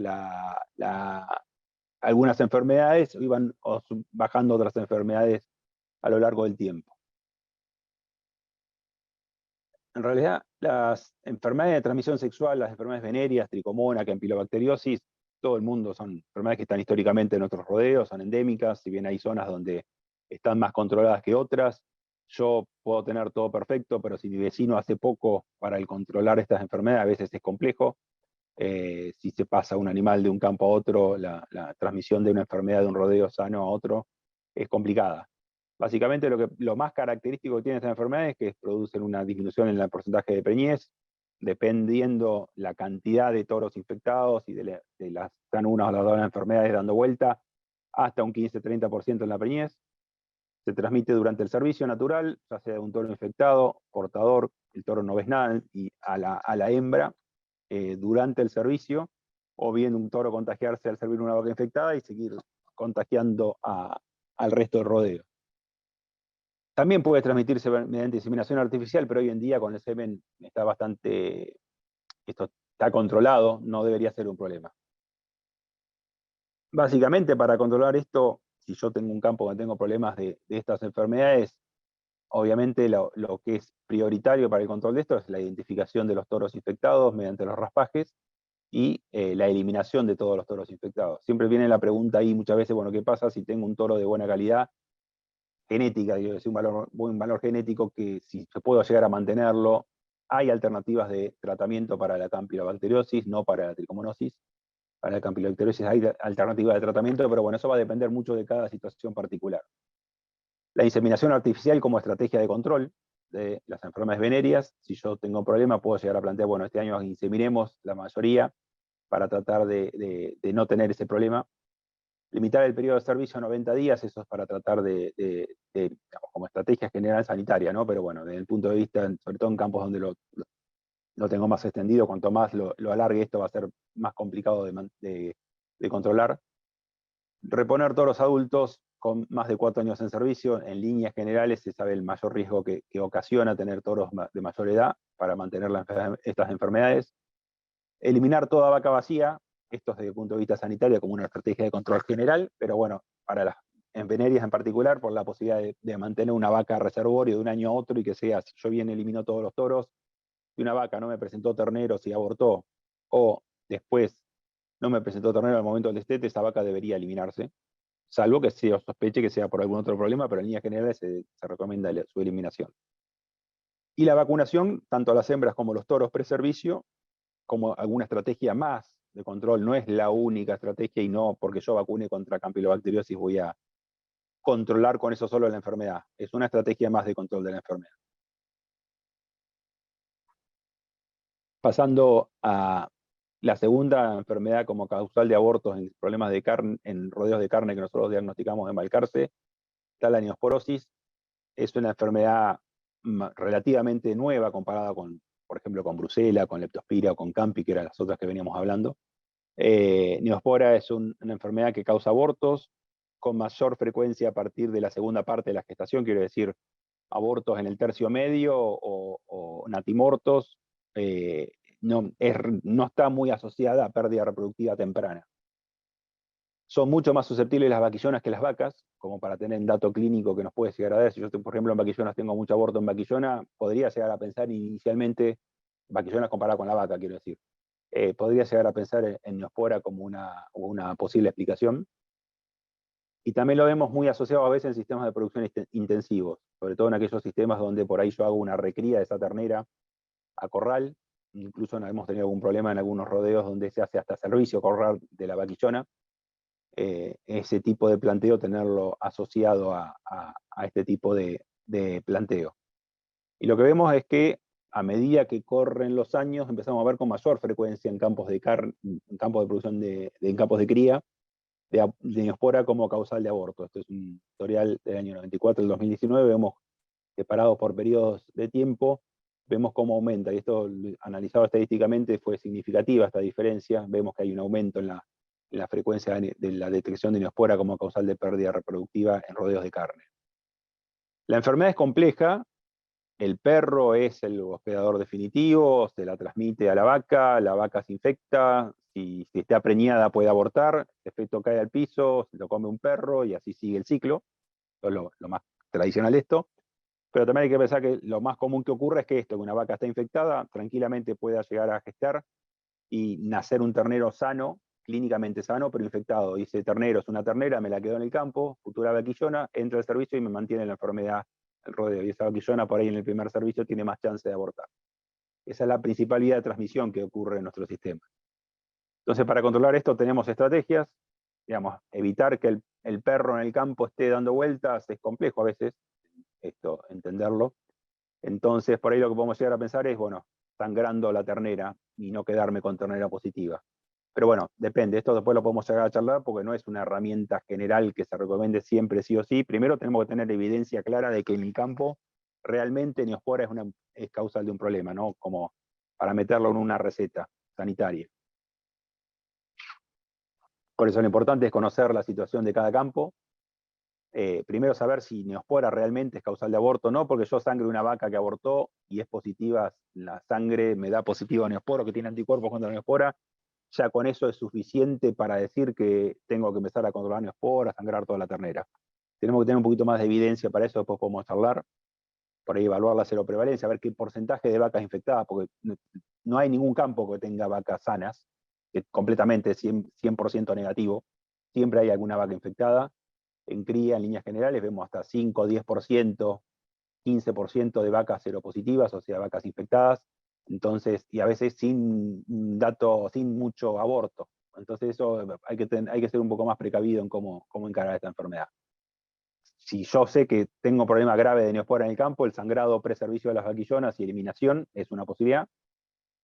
algunas enfermedades, iban bajando otras enfermedades a lo largo del tiempo. En realidad, las enfermedades de transmisión sexual, las enfermedades venéreas, tricomona, campylobacteriosis, todo el mundo son enfermedades que están históricamente en otros rodeos, son endémicas, si bien hay zonas donde están más controladas que otras. Yo puedo tener todo perfecto, pero si mi vecino hace poco para el controlar estas enfermedades, a veces es complejo. Si se pasa un animal de un campo a otro, la transmisión de una enfermedad de un rodeo sano a otro es complicada. Básicamente lo más característico que tienen estas enfermedades es que producen una disminución en el porcentaje de preñez, dependiendo la cantidad de toros infectados y de están una o las dos enfermedades dando vuelta, hasta un 15-30% en la preñez. Se transmite durante el servicio natural, ya sea de un toro infectado, portador, el toro no ves nada, y a la hembra, durante el servicio, o bien un toro contagiarse al servir una vaca infectada y seguir contagiando al resto del rodeo. También puede transmitirse mediante inseminación artificial, pero hoy en día con el semen esto está controlado, no debería ser un problema. Básicamente, para controlar esto, si yo tengo un campo donde tengo problemas de estas enfermedades, obviamente lo que es prioritario para el control de esto es la identificación de los toros infectados mediante los raspajes y la eliminación de todos los toros infectados. Siempre viene la pregunta ahí muchas veces, bueno, ¿qué pasa si tengo un toro de buena calidad genética, digo, es un buen valor genético que si se puede llegar a mantenerlo? Hay alternativas de tratamiento para la campylobacteriosis, no para la tricomonosis. Para la campylobacteriosis hay alternativas de tratamiento, pero bueno, eso va a depender mucho de cada situación particular. La inseminación artificial como estrategia de control de las enfermedades venéreas, si yo tengo un problema puedo llegar a plantear, bueno, este año inseminemos la mayoría para tratar de no tener ese problema. Limitar el periodo de servicio a 90 días, eso es para tratar digamos, como estrategia general sanitaria, ¿no? Pero bueno, desde el punto de vista, sobre todo en campos donde lo tengo más extendido, cuanto más lo alargue esto va a ser más complicado de controlar. Reponer toros adultos con más de 4 años en servicio, en líneas generales se sabe el mayor riesgo que ocasiona tener toros de mayor edad para mantener estas enfermedades. Eliminar toda vaca vacía, esto desde el punto de vista sanitario como una estrategia de control general, pero bueno, para las venéreas en particular, por la posibilidad de mantener una vaca reservorio de un año a otro y que sea, si yo bien elimino todos los toros, si una vaca no me presentó terneros y abortó, o después no me presentó ternero al momento del destete, esa vaca debería eliminarse, salvo que se sospeche que sea por algún otro problema, pero en líneas generales se recomienda su eliminación. Y la vacunación, tanto a las hembras como a los toros preservicio, como alguna estrategia más de control, no es la única estrategia y no porque yo vacune contra campylobacteriosis voy a controlar con eso solo la enfermedad, es una estrategia más de control de la enfermedad. Pasando a la segunda enfermedad como causal de abortos en problemas de carne, en rodeos de carne que nosotros diagnosticamos en Balcarce, está la neosporosis. Es una enfermedad relativamente nueva comparada con, por ejemplo, con Brucela, con leptospira o con Campi, que eran las otras que veníamos hablando. Neospora es una enfermedad que causa abortos con mayor frecuencia a partir de la segunda parte de la gestación, quiero decir, abortos en el tercio medio o natimortos. No está muy asociada a pérdida reproductiva temprana. Son mucho más susceptibles las vaquillonas que las vacas, como para tener un dato clínico que nos puede llegar a dar. Si yo, por ejemplo, en vaquillonas tengo mucho aborto en vaquillona, podría llegar a pensar inicialmente, vaquillonas comparada con la vaca, quiero decir, podría llegar a pensar en neospora como una posible explicación. Y también lo vemos muy asociado a veces en sistemas de producción intensivos, sobre todo en aquellos sistemas donde por ahí yo hago una recría de esa ternera a corral. Incluso hemos tenido algún problema en algunos rodeos donde se hace hasta servicio corral de la vaquillona. Ese tipo de planteo, tenerlo asociado a este tipo de planteo. Y lo que vemos es que a medida que corren los años, empezamos a ver con mayor frecuencia en campos de en campos de producción en campos de cría, de Neospora como causal de aborto. Esto es un historial del año 94 al 2019, vemos separados por periodos de tiempo, vemos cómo aumenta, y esto analizado estadísticamente fue significativa esta diferencia, vemos que hay un aumento en la frecuencia de la detección de Neospora como causal de pérdida reproductiva en rodeos de carne. La enfermedad es compleja, el perro es el hospedador definitivo, se la transmite a la vaca se infecta, si está preñada puede abortar, el feto cae al piso, se lo come un perro y así sigue el ciclo. Esto es lo más tradicional de esto. Pero también hay que pensar que lo más común que ocurre es que una vaca está infectada, tranquilamente pueda llegar a gestar y nacer un ternero sano, clínicamente sano, pero infectado. Y ese ternero es una ternera, me la quedo en el campo, futura vaquillona, entra al servicio y me mantiene la enfermedad el rodeo. Y esa vaquillona por ahí en el primer servicio tiene más chance de abortar. Esa es la principal vía de transmisión que ocurre en nuestro sistema. Entonces, para controlar esto tenemos estrategias. Digamos, evitar que el perro en el campo esté dando vueltas es complejo a veces, entenderlo. Entonces, por ahí lo que podemos llegar a pensar es, bueno, sangrando la ternera y no quedarme con ternera positiva. Pero bueno, depende, esto después lo podemos llegar a charlar porque no es una herramienta general que se recomiende siempre sí o sí. Primero tenemos que tener evidencia clara de que en el campo realmente Neospora es causal de un problema, ¿no? Como para meterlo en una receta sanitaria. Por eso lo importante es conocer la situación de cada campo. Primero saber si Neospora realmente es causal de aborto o no, porque yo sangre una vaca que abortó y es positiva, la sangre me da positivo a Neospora, que tiene anticuerpos contra la Neospora, ya con eso es suficiente para decir que tengo que empezar a controlar Neospora, sangrar toda la ternera. Tenemos que tener un poquito más de evidencia para eso, después podemos charlar, por ahí evaluar la seroprevalencia, a ver qué porcentaje de vacas infectadas, porque no hay ningún campo que tenga vacas sanas, que completamente 100% negativo, siempre hay alguna vaca infectada. En cría, en líneas generales, vemos hasta 5, 10%, 15% de vacas seropositivas, o sea, vacas infectadas, entonces, y a veces sin mucho aborto. Entonces eso hay que ser un poco más precavido en cómo encarar esta enfermedad. Si yo sé que tengo problema grave de Neospora en el campo, el sangrado preservicio de las vaquillonas y eliminación es una posibilidad.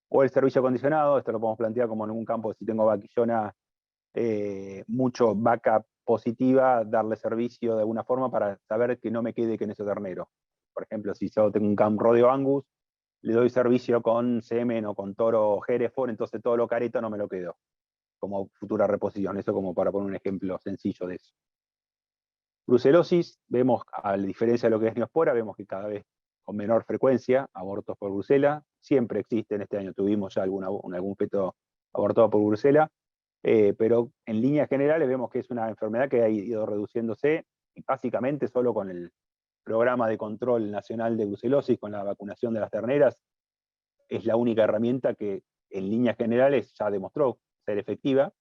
O el servicio acondicionado, esto lo podemos plantear como en un campo, si tengo vaquillona, mucho vaca positiva, darle servicio de alguna forma para saber que no me quede con ese ternero. Por ejemplo, si yo tengo un rodeo Angus, le doy servicio con semen o con toro Hereford, entonces todo lo careto no me lo quedo, como futura reposición. Eso como para poner un ejemplo sencillo de eso. Brucelosis, vemos, a la diferencia de lo que es Neospora, vemos que cada vez con menor frecuencia, abortos por brucela, siempre existen, este año tuvimos ya algún feto abortado por brucela, pero en líneas generales vemos que es una enfermedad que ha ido reduciéndose, y básicamente solo con el programa de control nacional de brucelosis, con la vacunación de las terneras, es la única herramienta que en líneas generales ya demostró ser efectiva,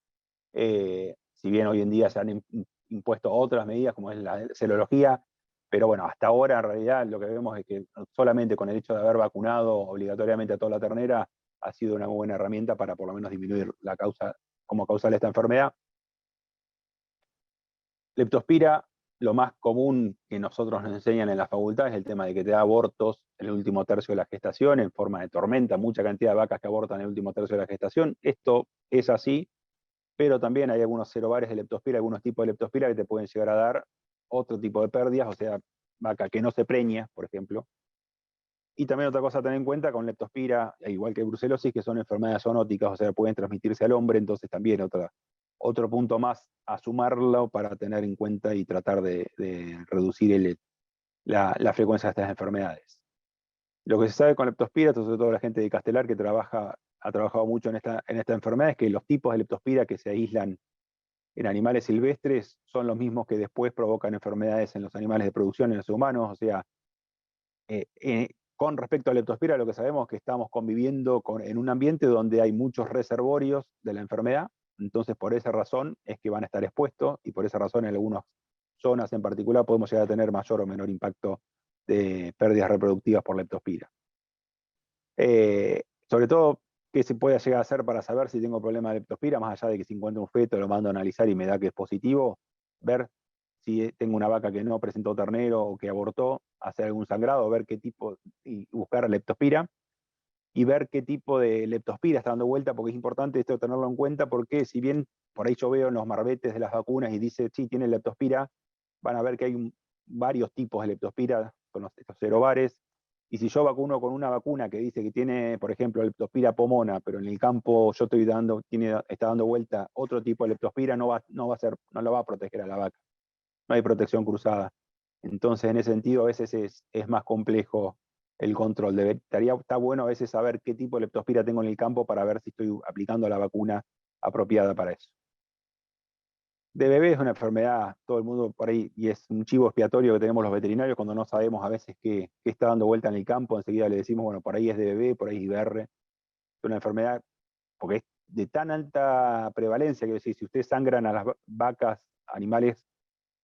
si bien hoy en día se han impuesto otras medidas como es la serología, pero bueno, hasta ahora en realidad lo que vemos es que solamente con el hecho de haber vacunado obligatoriamente a toda la ternera ha sido una muy buena herramienta para por lo menos disminuir la causa como causal de esta enfermedad. Leptospira, lo más común que nosotros nos enseñan en la facultad es el tema de que te da abortos en el último tercio de la gestación, en forma de tormenta, mucha cantidad de vacas que abortan en el último tercio de la gestación. Esto es así, pero también hay algunos serobares de leptospira, algunos tipos de leptospira que te pueden llegar a dar otro tipo de pérdidas, o sea, vaca que no se preña, por ejemplo. Y también otra cosa a tener en cuenta con leptospira, igual que brucelosis, que son enfermedades zoonóticas, o sea, pueden transmitirse al hombre, entonces también otro punto más a sumarlo para tener en cuenta y tratar de reducir la frecuencia de estas enfermedades. Lo que se sabe con leptospira, sobre todo la gente de Castelar que ha trabajado mucho en esta enfermedad, es que los tipos de leptospira que se aíslan en animales silvestres son los mismos que después provocan enfermedades en los animales de producción, en los humanos. O sea, con respecto a leptospira, lo que sabemos es que estamos conviviendo en un ambiente donde hay muchos reservorios de la enfermedad, entonces por esa razón es que van a estar expuestos, y por esa razón en algunas zonas en particular podemos llegar a tener mayor o menor impacto de pérdidas reproductivas por leptospira. Sobre todo, ¿qué se puede llegar a hacer para saber si tengo problema de leptospira? Más allá de que si encuentro un feto lo mando a analizar y me da que es positivo, ver si tengo una vaca que no presentó ternero o que abortó, hacer algún sangrado, ver qué tipo, y buscar leptospira. y ver qué tipo de leptospira está dando vuelta, porque es importante esto tenerlo en cuenta, porque si bien por ahí yo veo en los marbetes de las vacunas y dice, sí, tiene leptospira, van a ver que hay varios tipos de leptospira con estos serobares, y si yo vacuno con una vacuna que dice que tiene, por ejemplo, leptospira pomona, pero en el campo yo estoy está dando vuelta otro tipo de leptospira, no lo va a proteger a la vaca. No hay protección cruzada. Entonces, en ese sentido, a veces es más complejo el control. Está bueno a veces saber qué tipo de leptospira tengo en el campo para ver si estoy aplicando la vacuna apropiada para eso. DBV es una enfermedad, todo el mundo por ahí, y es un chivo expiatorio que tenemos los veterinarios cuando no sabemos a veces qué está dando vuelta en el campo, enseguida le decimos, bueno, por ahí es DBV, por ahí es IBR. Es una enfermedad, porque es de tan alta prevalencia, que decir, si ustedes sangran a las vacas, animales,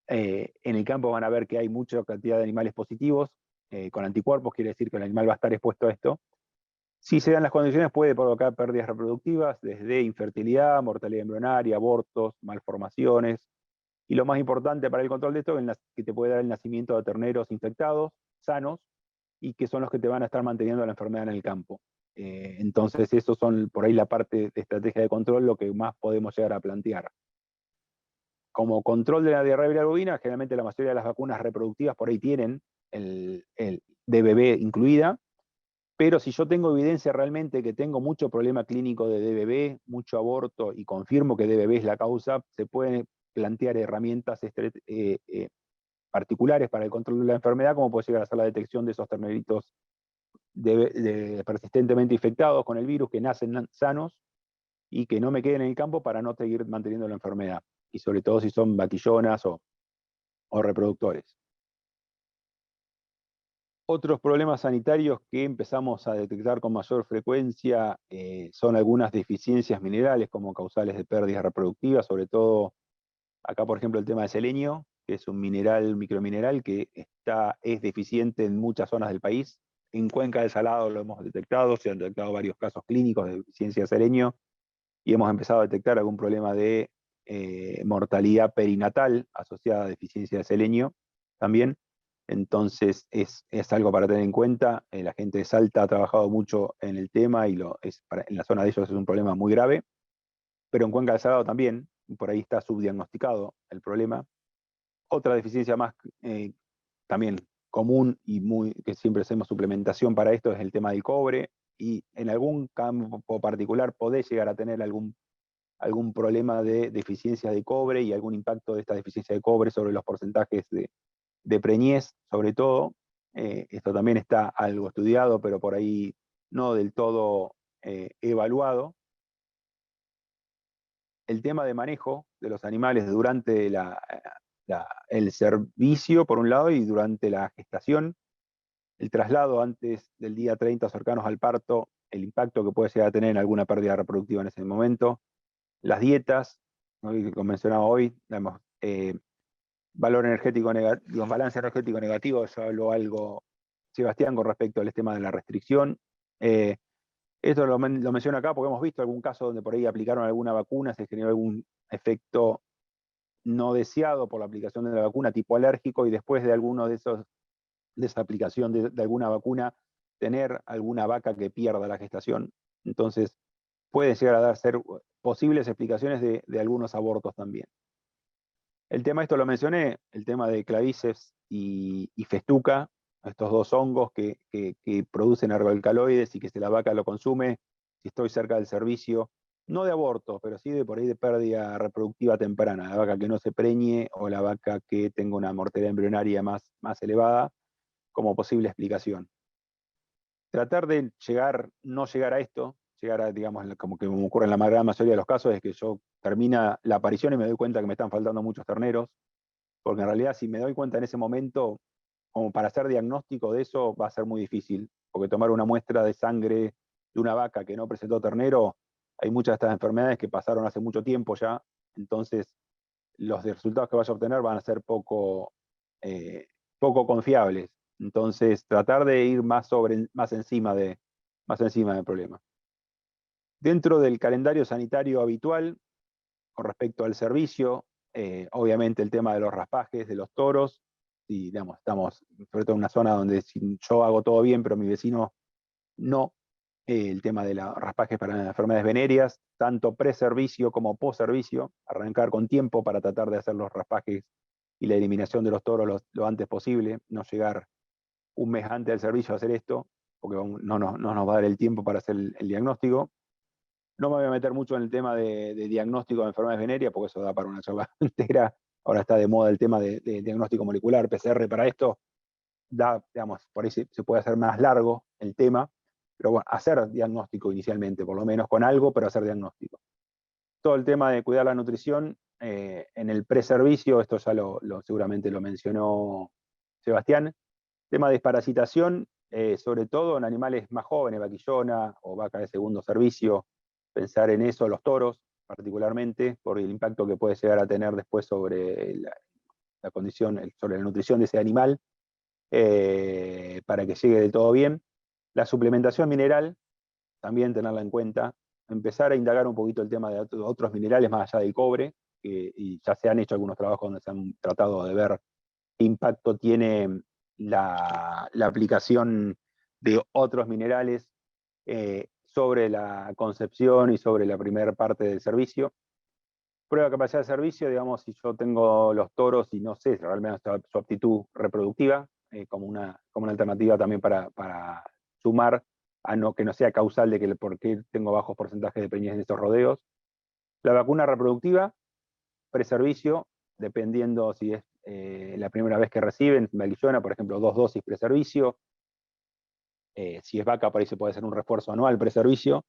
en el campo van a ver que hay mucha cantidad de animales positivos, con anticuerpos, quiere decir que el animal va a estar expuesto a esto. Si se dan las condiciones, puede provocar pérdidas reproductivas, desde infertilidad, mortalidad embrionaria, abortos, malformaciones, y lo más importante para el control de esto es que te puede dar el nacimiento de terneros infectados, sanos, y que son los que te van a estar manteniendo la enfermedad en el campo. Entonces, esos son por ahí la parte de estrategia de control, lo que más podemos llegar a plantear. Como control de la diarrea viral bovina, generalmente la mayoría de las vacunas reproductivas por ahí tienen el DBV incluida, pero si yo tengo evidencia realmente que tengo mucho problema clínico de DBV, mucho aborto, y confirmo que DBV es la causa, se pueden plantear herramientas particulares para el control de la enfermedad, como puede llegar a ser la detección de esos terneritos persistentemente infectados con el virus, que nacen sanos y que no me queden en el campo para no seguir manteniendo la enfermedad, y sobre todo si son vaquillonas o reproductores. Otros problemas sanitarios que empezamos a detectar con mayor frecuencia son algunas deficiencias minerales como causales de pérdidas reproductivas, sobre todo acá, por ejemplo, el tema de selenio, que es un micromineral que es deficiente en muchas zonas del país. En Cuenca del Salado lo hemos detectado, se han detectado varios casos clínicos de deficiencia de selenio, y hemos empezado a detectar algún problema de mortalidad perinatal asociada a deficiencia de selenio también. Entonces es algo para tener en cuenta. La gente de Salta ha trabajado mucho en el tema y en la zona de ellos es un problema muy grave, pero en Cuenca del Salado también, por ahí está subdiagnosticado el problema. Otra deficiencia más también común y que siempre hacemos suplementación para esto es el tema del cobre, y en algún campo particular podés llegar a tener algún problema de deficiencia de cobre y algún impacto de esta deficiencia de cobre sobre los porcentajes de preñez, sobre todo. Esto también está algo estudiado, pero por ahí no del todo evaluado. El tema de manejo de los animales durante el servicio, por un lado, y durante la gestación, el traslado antes del día 30 cercanos al parto, el impacto que puede llegar a tener en alguna pérdida reproductiva en ese momento, las dietas, ¿no? Que mencionaba hoy, digamos, valor energético negativo, balance energético negativo, ya habló algo Sebastián con respecto al tema de la restricción. Esto lo menciono acá porque hemos visto algún caso donde por ahí aplicaron alguna vacuna, se generó algún efecto no deseado por la aplicación de la vacuna, tipo alérgico, y después de alguno de esa aplicación de alguna vacuna, tener alguna vaca que pierda la gestación. Entonces, pueden llegar a ser posibles explicaciones de algunos abortos también. El tema, esto lo mencioné, el tema de clavíceps y festuca, estos dos hongos que producen ergoalcaloides y que si la vaca lo consume, si estoy cerca del servicio, no de aborto, pero sí de por ahí de pérdida reproductiva temprana, la vaca que no se preñe o la vaca que tenga una mortalidad embrionaria más elevada, como posible explicación. Tratar de no llegar a esto, llegar a, digamos, como que me ocurre en la gran mayoría de los casos, es que yo termina la aparición y me doy cuenta que me están faltando muchos terneros, porque en realidad si me doy cuenta en ese momento, como para hacer diagnóstico de eso, va a ser muy difícil, porque tomar una muestra de sangre de una vaca que no presentó ternero, hay muchas de estas enfermedades que pasaron hace mucho tiempo ya, entonces los resultados que vaya a obtener van a ser poco confiables. Entonces, tratar de ir más encima del problema. Dentro del calendario sanitario habitual, con respecto al servicio, obviamente el tema de los raspajes de los toros, y digamos, estamos sobre todo en una zona donde si yo hago todo bien, pero mi vecino no, el tema de los raspajes para enfermedades venéreas, tanto pre-servicio como post-servicio, arrancar con tiempo para tratar de hacer los raspajes y la eliminación de los toros lo antes posible, no llegar un mes antes del servicio a hacer esto, porque no nos va a dar el tiempo para hacer el diagnóstico. No me voy a meter mucho en el tema de diagnóstico de enfermedades venéreas, porque eso da para una charla entera. Ahora está de moda el tema de diagnóstico molecular, PCR para esto. Digamos, por ahí se puede hacer más largo el tema, pero bueno, hacer diagnóstico inicialmente, por lo menos con algo, pero hacer diagnóstico. Todo el tema de cuidar la nutrición, en el preservicio, esto ya seguramente lo mencionó Sebastián. Tema de desparasitación, sobre todo en animales más jóvenes, vaquillona o vaca de segundo servicio, pensar en eso, los toros particularmente, por el impacto que puede llegar a tener después sobre la condición, sobre la nutrición de ese animal, para que llegue del todo bien. La suplementación mineral, también tenerla en cuenta, empezar a indagar un poquito el tema de otros minerales más allá del cobre, y ya se han hecho algunos trabajos donde se han tratado de ver qué impacto tiene la aplicación de otros minerales sobre la concepción y sobre la primera parte del servicio. Prueba de capacidad de servicio, digamos, si yo tengo los toros y no sé realmente su aptitud reproductiva, como una alternativa también para sumar a que no sea causal de por qué tengo bajos porcentajes de preñez en estos rodeos. La vacuna reproductiva, preservicio, dependiendo si es la primera vez que reciben, vaquillona, por ejemplo, 2 dosis preservicio. Si es vaca, por ahí se puede hacer un refuerzo anual preservicio.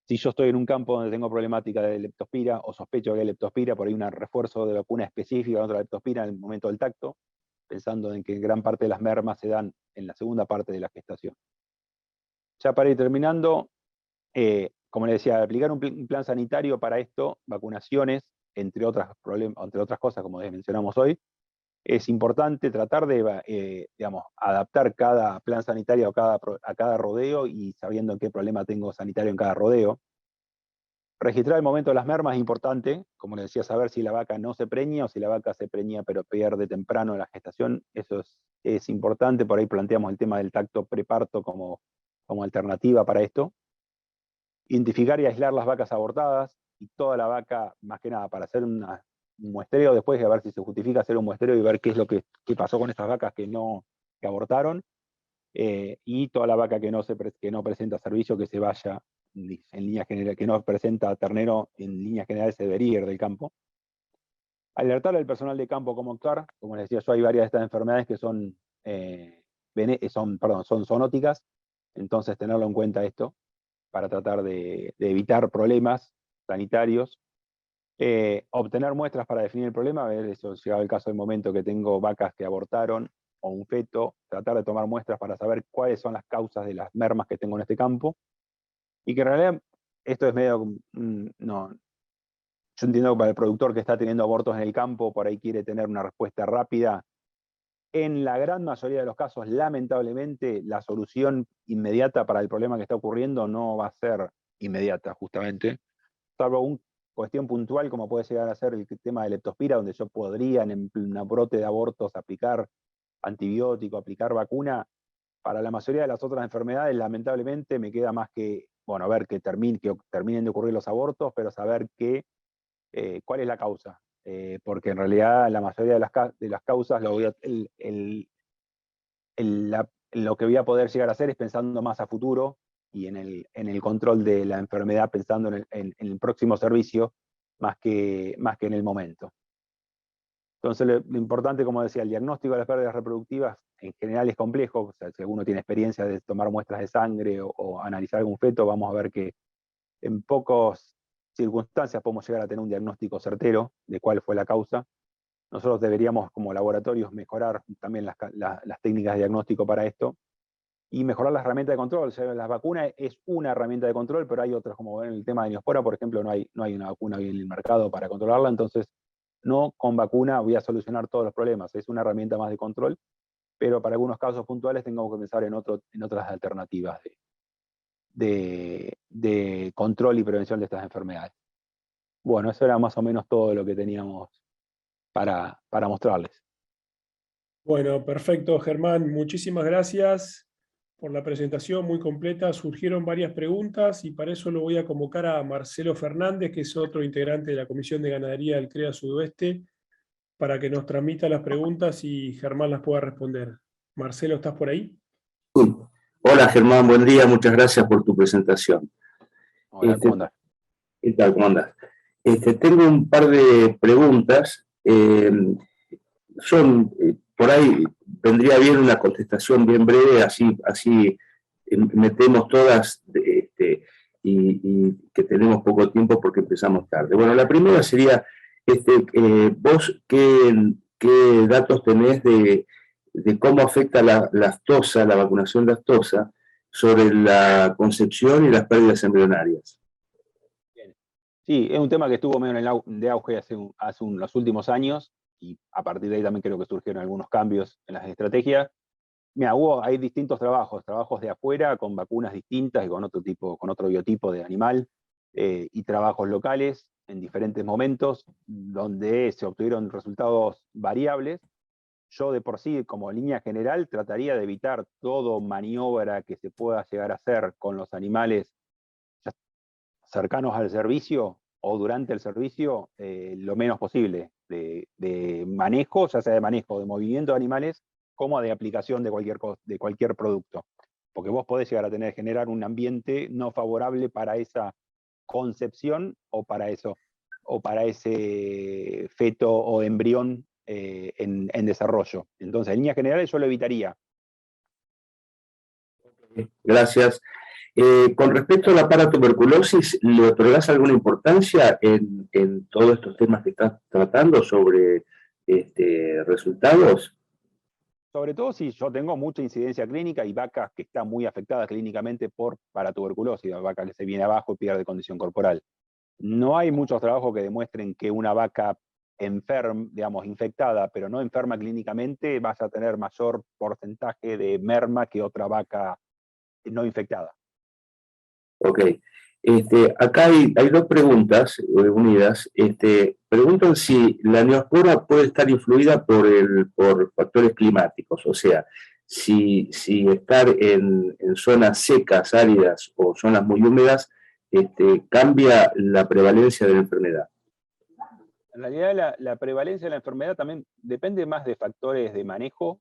Si yo estoy en un campo donde tengo problemática de leptospira o sospecho que hay leptospira, por ahí un refuerzo de vacuna específica contra la leptospira en el momento del tacto, pensando en que gran parte de las mermas se dan en la segunda parte de la gestación. Ya para ir terminando, como les decía, aplicar un plan sanitario para esto, vacunaciones, entre otras cosas, como mencionamos hoy, es importante tratar de digamos, adaptar cada plan sanitario a cada rodeo y sabiendo en qué problema tengo sanitario en cada rodeo. Registrar el momento de las mermas es importante, como les decía, saber si la vaca no se preña o si la vaca se preña pero pierde temprano la gestación, eso es importante, por ahí planteamos el tema del tacto preparto como alternativa para esto. Identificar y aislar las vacas abortadas, y toda la vaca, más que nada, para hacer un muestreo después, de ver si se justifica hacer un muestreo y ver qué es lo que pasó con estas vacas que abortaron, y toda la vaca que no presenta servicio, que se vaya en líneas generales, que no presenta ternero, en líneas generales se debería ir del campo. Alertar al personal de campo cómo actuar. Como les decía yo, hay varias de estas enfermedades que son zoonóticas, entonces tenerlo en cuenta esto, para tratar de evitar problemas sanitarios. Obtener muestras para definir el problema, a ver, eso llegado el caso del momento que tengo vacas que abortaron o un feto, tratar de tomar muestras para saber cuáles son las causas de las mermas que tengo en este campo, y que en realidad esto es medio, no, yo entiendo que para el productor que está teniendo abortos en el campo, por ahí quiere tener una respuesta rápida. En la gran mayoría de los casos, lamentablemente, la solución inmediata para el problema que está ocurriendo no va a ser inmediata, justamente, salvo una cuestión puntual como puede llegar a ser el tema de leptospira, donde yo podría en un brote de abortos aplicar antibiótico, aplicar vacuna. Para la mayoría de las otras enfermedades, lamentablemente, me queda más que, bueno, ver que terminen de ocurrir los abortos, pero saber cuál es la causa. Porque en realidad la mayoría de las causas lo que voy a poder llegar a hacer es pensando más a futuro y en el control de la enfermedad, pensando en el próximo servicio más que en el momento. Entonces lo importante, como decía, el diagnóstico de las pérdidas reproductivas en general es complejo. O sea, si alguno tiene experiencia de tomar muestras de sangre o analizar algún feto, vamos a ver que en pocas circunstancias podemos llegar a tener un diagnóstico certero de cuál fue la causa. Nosotros deberíamos, como laboratorios, mejorar también las técnicas de diagnóstico para esto y mejorar las herramientas de control. O sea, las vacunas es una herramienta de control, pero hay otras, como en el tema de Neospora, por ejemplo, no hay una vacuna hoy en el mercado para controlarla, entonces no con vacuna voy a solucionar todos los problemas. Es una herramienta más de control, pero para algunos casos puntuales tengo que pensar en otras alternativas de control y prevención de estas enfermedades. Bueno, eso era más o menos todo lo que teníamos para mostrarles. Bueno, perfecto, Germán. Muchísimas gracias. por la presentación muy completa. Surgieron varias preguntas y para eso lo voy a convocar a Marcelo Fernández, que es otro integrante de la Comisión de Ganadería del CREA Sudoeste, para que nos transmita las preguntas y Germán las pueda responder. Marcelo, ¿estás por ahí? Sí. Hola Germán, buen día, muchas gracias por tu presentación. Hola, ¿cómo andás? ¿Qué tal? ¿Cómo andás? Tengo un par de preguntas. Por ahí vendría bien una contestación bien breve, así metemos todas y que tenemos poco tiempo porque empezamos tarde. Bueno, la primera sería, vos qué datos tenés de cómo afecta la vacunación lactosa, sobre la concepción y las pérdidas embrionarias. Sí, es un tema que estuvo medio de auge hace los últimos años, y a partir de ahí también creo que surgieron algunos cambios en las estrategias. Mira, hay distintos trabajos de afuera con vacunas distintas y con otro biotipo de animal, y trabajos locales en diferentes momentos donde se obtuvieron resultados variables. Yo de por sí, como línea general, trataría de evitar toda maniobra que se pueda llegar a hacer con los animales cercanos al servicio o durante el servicio, lo menos posible de manejo, ya sea de manejo de movimiento de animales, como de aplicación de cualquier producto. Porque vos podés llegar a generar un ambiente no favorable para esa concepción o para ese feto o embrión en desarrollo. Entonces, en líneas generales yo lo evitaría. Gracias. Con respecto a la paratuberculosis, ¿le otorgás alguna importancia en todos estos temas que estás tratando sobre resultados? Sobre todo si yo tengo mucha incidencia clínica y vacas que están muy afectadas clínicamente por paratuberculosis, la vaca que se viene abajo y pierde condición corporal. No hay muchos trabajos que demuestren que una vaca infectada, pero no enferma clínicamente, vaya a tener mayor porcentaje de merma que otra vaca no infectada. Ok. Acá hay dos preguntas unidas. Preguntan si la neospora puede estar influida por factores climáticos, o sea, si estar en zonas secas, áridas o zonas muy húmedas cambia la prevalencia de la enfermedad. En realidad la prevalencia de la enfermedad también depende más de factores de manejo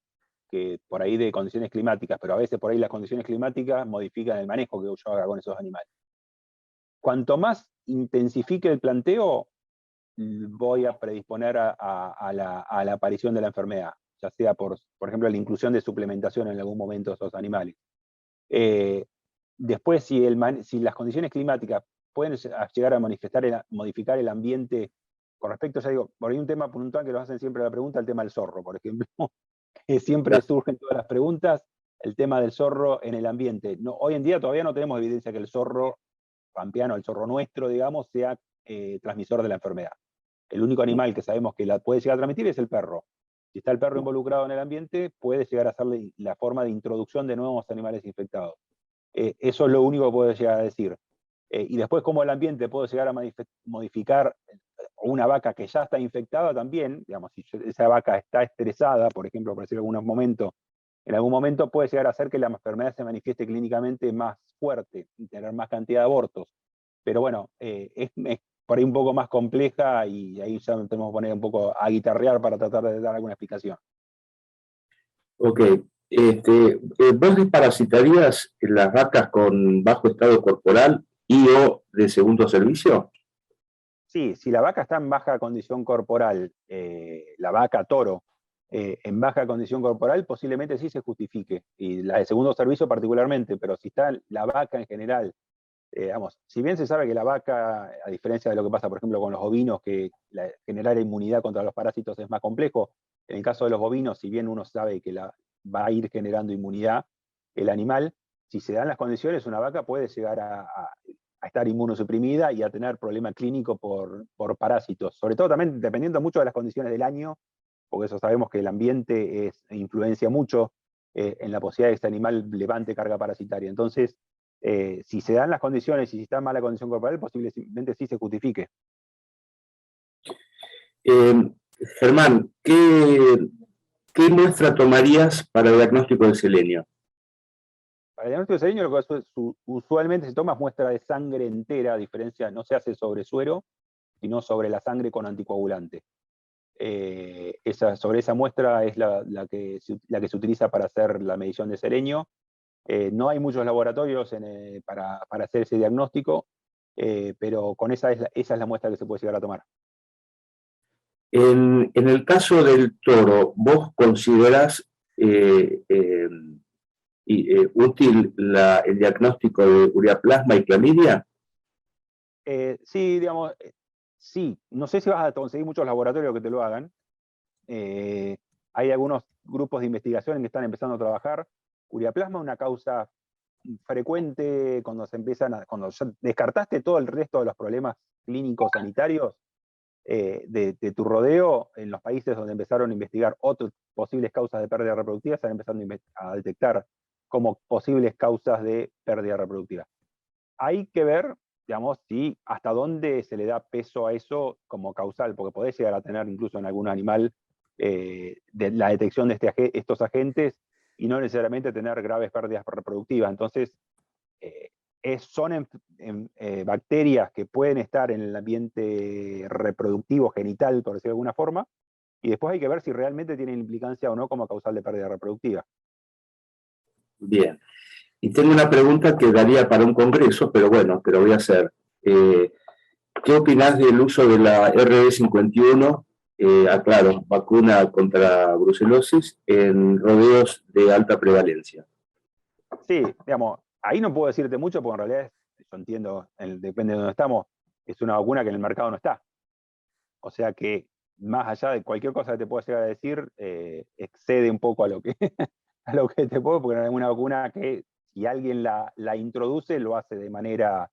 que por ahí de condiciones climáticas, pero a veces por ahí las condiciones climáticas modifican el manejo que yo haga con esos animales. Cuanto más intensifique el planteo, voy a predisponer a la aparición de la enfermedad, ya sea por ejemplo, la inclusión de suplementación en algún momento de esos animales. Después, si las condiciones climáticas pueden llegar a modificar el ambiente, con respecto, ya digo, por ahí un tema puntual que nos hacen siempre la pregunta, el tema del zorro, por ejemplo, que siempre surgen todas las preguntas, el tema del zorro en el ambiente. No, hoy en día todavía no tenemos evidencia que el zorro pampeano, el zorro nuestro, digamos, sea transmisor de la enfermedad. El único animal que sabemos que la puede llegar a transmitir es el perro. Si está el perro involucrado en el ambiente, puede llegar a ser la forma de introducción de nuevos animales infectados. Eso es lo único que puedo llegar a decir. Y después, cómo el ambiente puede llegar a modificar una vaca que ya está infectada también, digamos, si esa vaca está estresada, por ejemplo, por decir en algún momento puede llegar a hacer que la enfermedad se manifieste clínicamente más fuerte y tener más cantidad de abortos. Pero bueno, es por ahí un poco más compleja y ahí ya tenemos que poner un poco a guitarrear para tratar de dar alguna explicación. Ok. ¿Vos desparasitarías las vacas con bajo estado corporal y o de segundo servicio? Sí, si la vaca está en baja condición corporal, la vaca toro, en baja condición corporal, posiblemente sí se justifique, y la de segundo servicio particularmente, pero si está la vaca en general, si bien se sabe que la vaca, a diferencia de lo que pasa, por ejemplo, con los ovinos, que generar inmunidad contra los parásitos es más complejo, en el caso de los bovinos, si bien uno sabe que va a ir generando inmunidad el animal, si se dan las condiciones, una vaca puede llegar a estar inmunosuprimida y a tener problema clínico por parásitos, sobre todo también dependiendo mucho de las condiciones del año, porque eso sabemos que el ambiente influencia mucho en la posibilidad de que este animal levante carga parasitaria. Entonces, si se dan las condiciones y si está en mala condición corporal, posiblemente sí se justifique. Germán, ¿qué muestra tomarías para el diagnóstico del selenio? Para el diagnóstico de selenio lo que usualmente se toma es muestra de sangre entera, a diferencia, no se hace sobre suero, sino sobre la sangre con anticoagulante. Sobre esa muestra es la que se utiliza para hacer la medición de selenio. No hay muchos laboratorios para hacer ese diagnóstico, pero con esa es la muestra que se puede llegar a tomar. En el caso del toro, ¿vos considerás útil el diagnóstico de ureaplasma y clamidia? Sí, digamos, sí. No sé si vas a conseguir muchos laboratorios que te lo hagan. Hay algunos grupos de investigación que están empezando a trabajar. Ureaplasma es una causa frecuente cuando ya descartaste todo el resto de los problemas clínicos sanitarios de tu rodeo. En los países donde empezaron a investigar otras posibles causas de pérdida reproductiva, están empezando a detectar como posibles causas de pérdida reproductiva. Hay que ver, digamos, hasta dónde se le da peso a eso como causal, porque podés llegar a tener incluso en algún animal de la detección de estos agentes y no necesariamente tener graves pérdidas reproductivas. Entonces, son bacterias que pueden estar en el ambiente reproductivo genital, por decirlo de alguna forma, y después hay que ver si realmente tienen implicancia o no como causal de pérdida reproductiva. Bien. Y tengo una pregunta que daría para un congreso, pero bueno, te lo voy a hacer. ¿Qué opinás del uso de la RD51, aclaro, vacuna contra brucelosis, en rodeos de alta prevalencia? Sí, digamos, ahí no puedo decirte mucho porque en realidad, yo entiendo, depende de dónde estamos, es una vacuna que en el mercado no está. O sea que, más allá de cualquier cosa que te pueda llegar a decir, excede un poco a lo que, a lo que te puedo, porque no es una vacuna que si alguien la introduce, lo hace de manera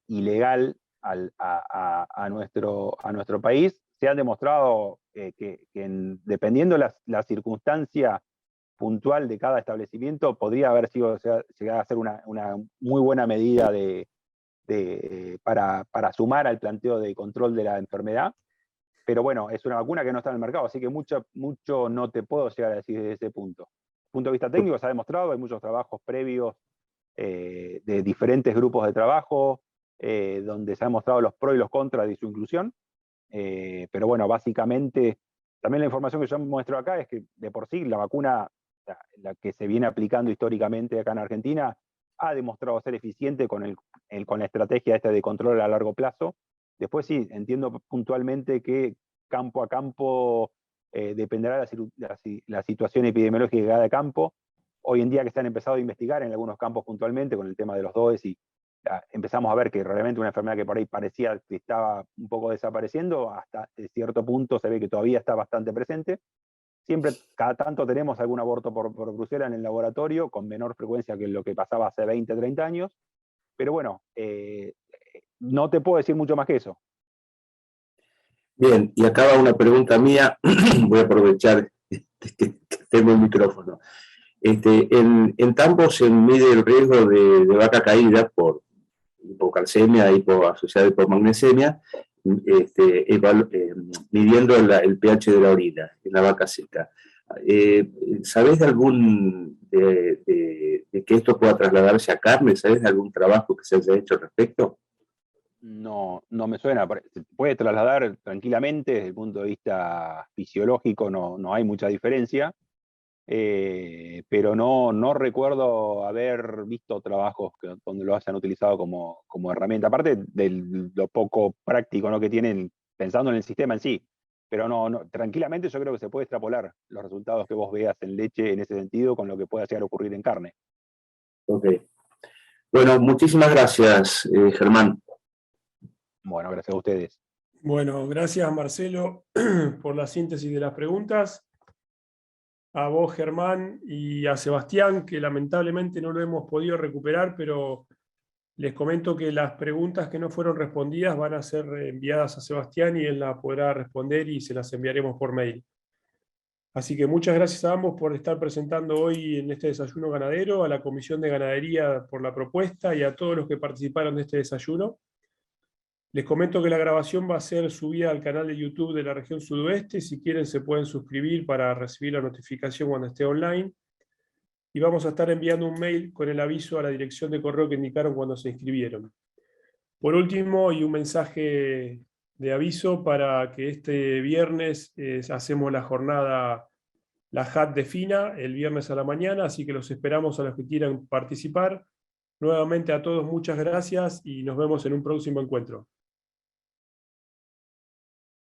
ilegal a nuestro país. Se ha demostrado que dependiendo la circunstancia puntual de cada establecimiento, podría haber sido llegado a ser una muy buena medida para sumar al planteo de control de la enfermedad. Pero bueno, es una vacuna que no está en el mercado, así que mucho no te puedo llegar a decir desde ese punto. Desde el punto de vista técnico se ha demostrado, hay muchos trabajos previos de diferentes grupos de trabajo, donde se han mostrado los pros y los contras de su inclusión. Pero bueno, básicamente, también la información que yo muestro acá es que de por sí la vacuna, la que se viene aplicando históricamente acá en Argentina, ha demostrado ser eficiente con la estrategia esta de control a largo plazo. Después sí, entiendo puntualmente que campo a campo dependerá la situación epidemiológica de cada campo. Hoy en día que se han empezado a investigar en algunos campos puntualmente con el tema de los DOEs y empezamos a ver que realmente una enfermedad que por ahí parecía que estaba un poco desapareciendo, hasta cierto punto se ve que todavía está bastante presente. Siempre, cada tanto tenemos algún aborto por brucela en el laboratorio, con menor frecuencia que lo que pasaba hace 20, 30 años. Pero bueno, no te puedo decir mucho más que eso. Bien, y acá va una pregunta mía, voy a aprovechar que tengo el micrófono. En tambo se mide el riesgo de vaca caída por hipocalcemia, asociada a hipomagnesemia, midiendo el pH de la orina en la vaca seca. ¿Sabés de que esto pueda trasladarse a carne? ¿Sabés de algún trabajo que se haya hecho al respecto? No me suena. Se puede trasladar tranquilamente desde el punto de vista fisiológico, no hay mucha diferencia, pero no recuerdo haber visto trabajos donde lo hayan utilizado como herramienta, aparte de lo poco práctico, ¿no?, que tienen pensando en el sistema en sí. Pero tranquilamente yo creo que se puede extrapolar los resultados que vos veas en leche en ese sentido con lo que pueda llegar a ocurrir en carne. Ok. Bueno, muchísimas gracias, Germán. Bueno, gracias a ustedes. Bueno, gracias Marcelo por la síntesis de las preguntas. A vos, Germán, y a Sebastián, que lamentablemente no lo hemos podido recuperar, pero les comento que las preguntas que no fueron respondidas van a ser enviadas a Sebastián y él las podrá responder y se las enviaremos por mail. Así que muchas gracias a ambos por estar presentando hoy en este desayuno ganadero, a la Comisión de Ganadería por la propuesta y a todos los que participaron de este desayuno. Les comento que la grabación va a ser subida al canal de YouTube de la región sudoeste. Si quieren se pueden suscribir para recibir la notificación cuando esté online. y vamos a estar enviando un mail con el aviso a la dirección de correo que indicaron cuando se inscribieron. Por último, y un mensaje de aviso para que este viernes hacemos la jornada, la JAT de FINA, el viernes a la mañana, así que los esperamos a los que quieran participar. Nuevamente a todos muchas gracias y nos vemos en un próximo encuentro.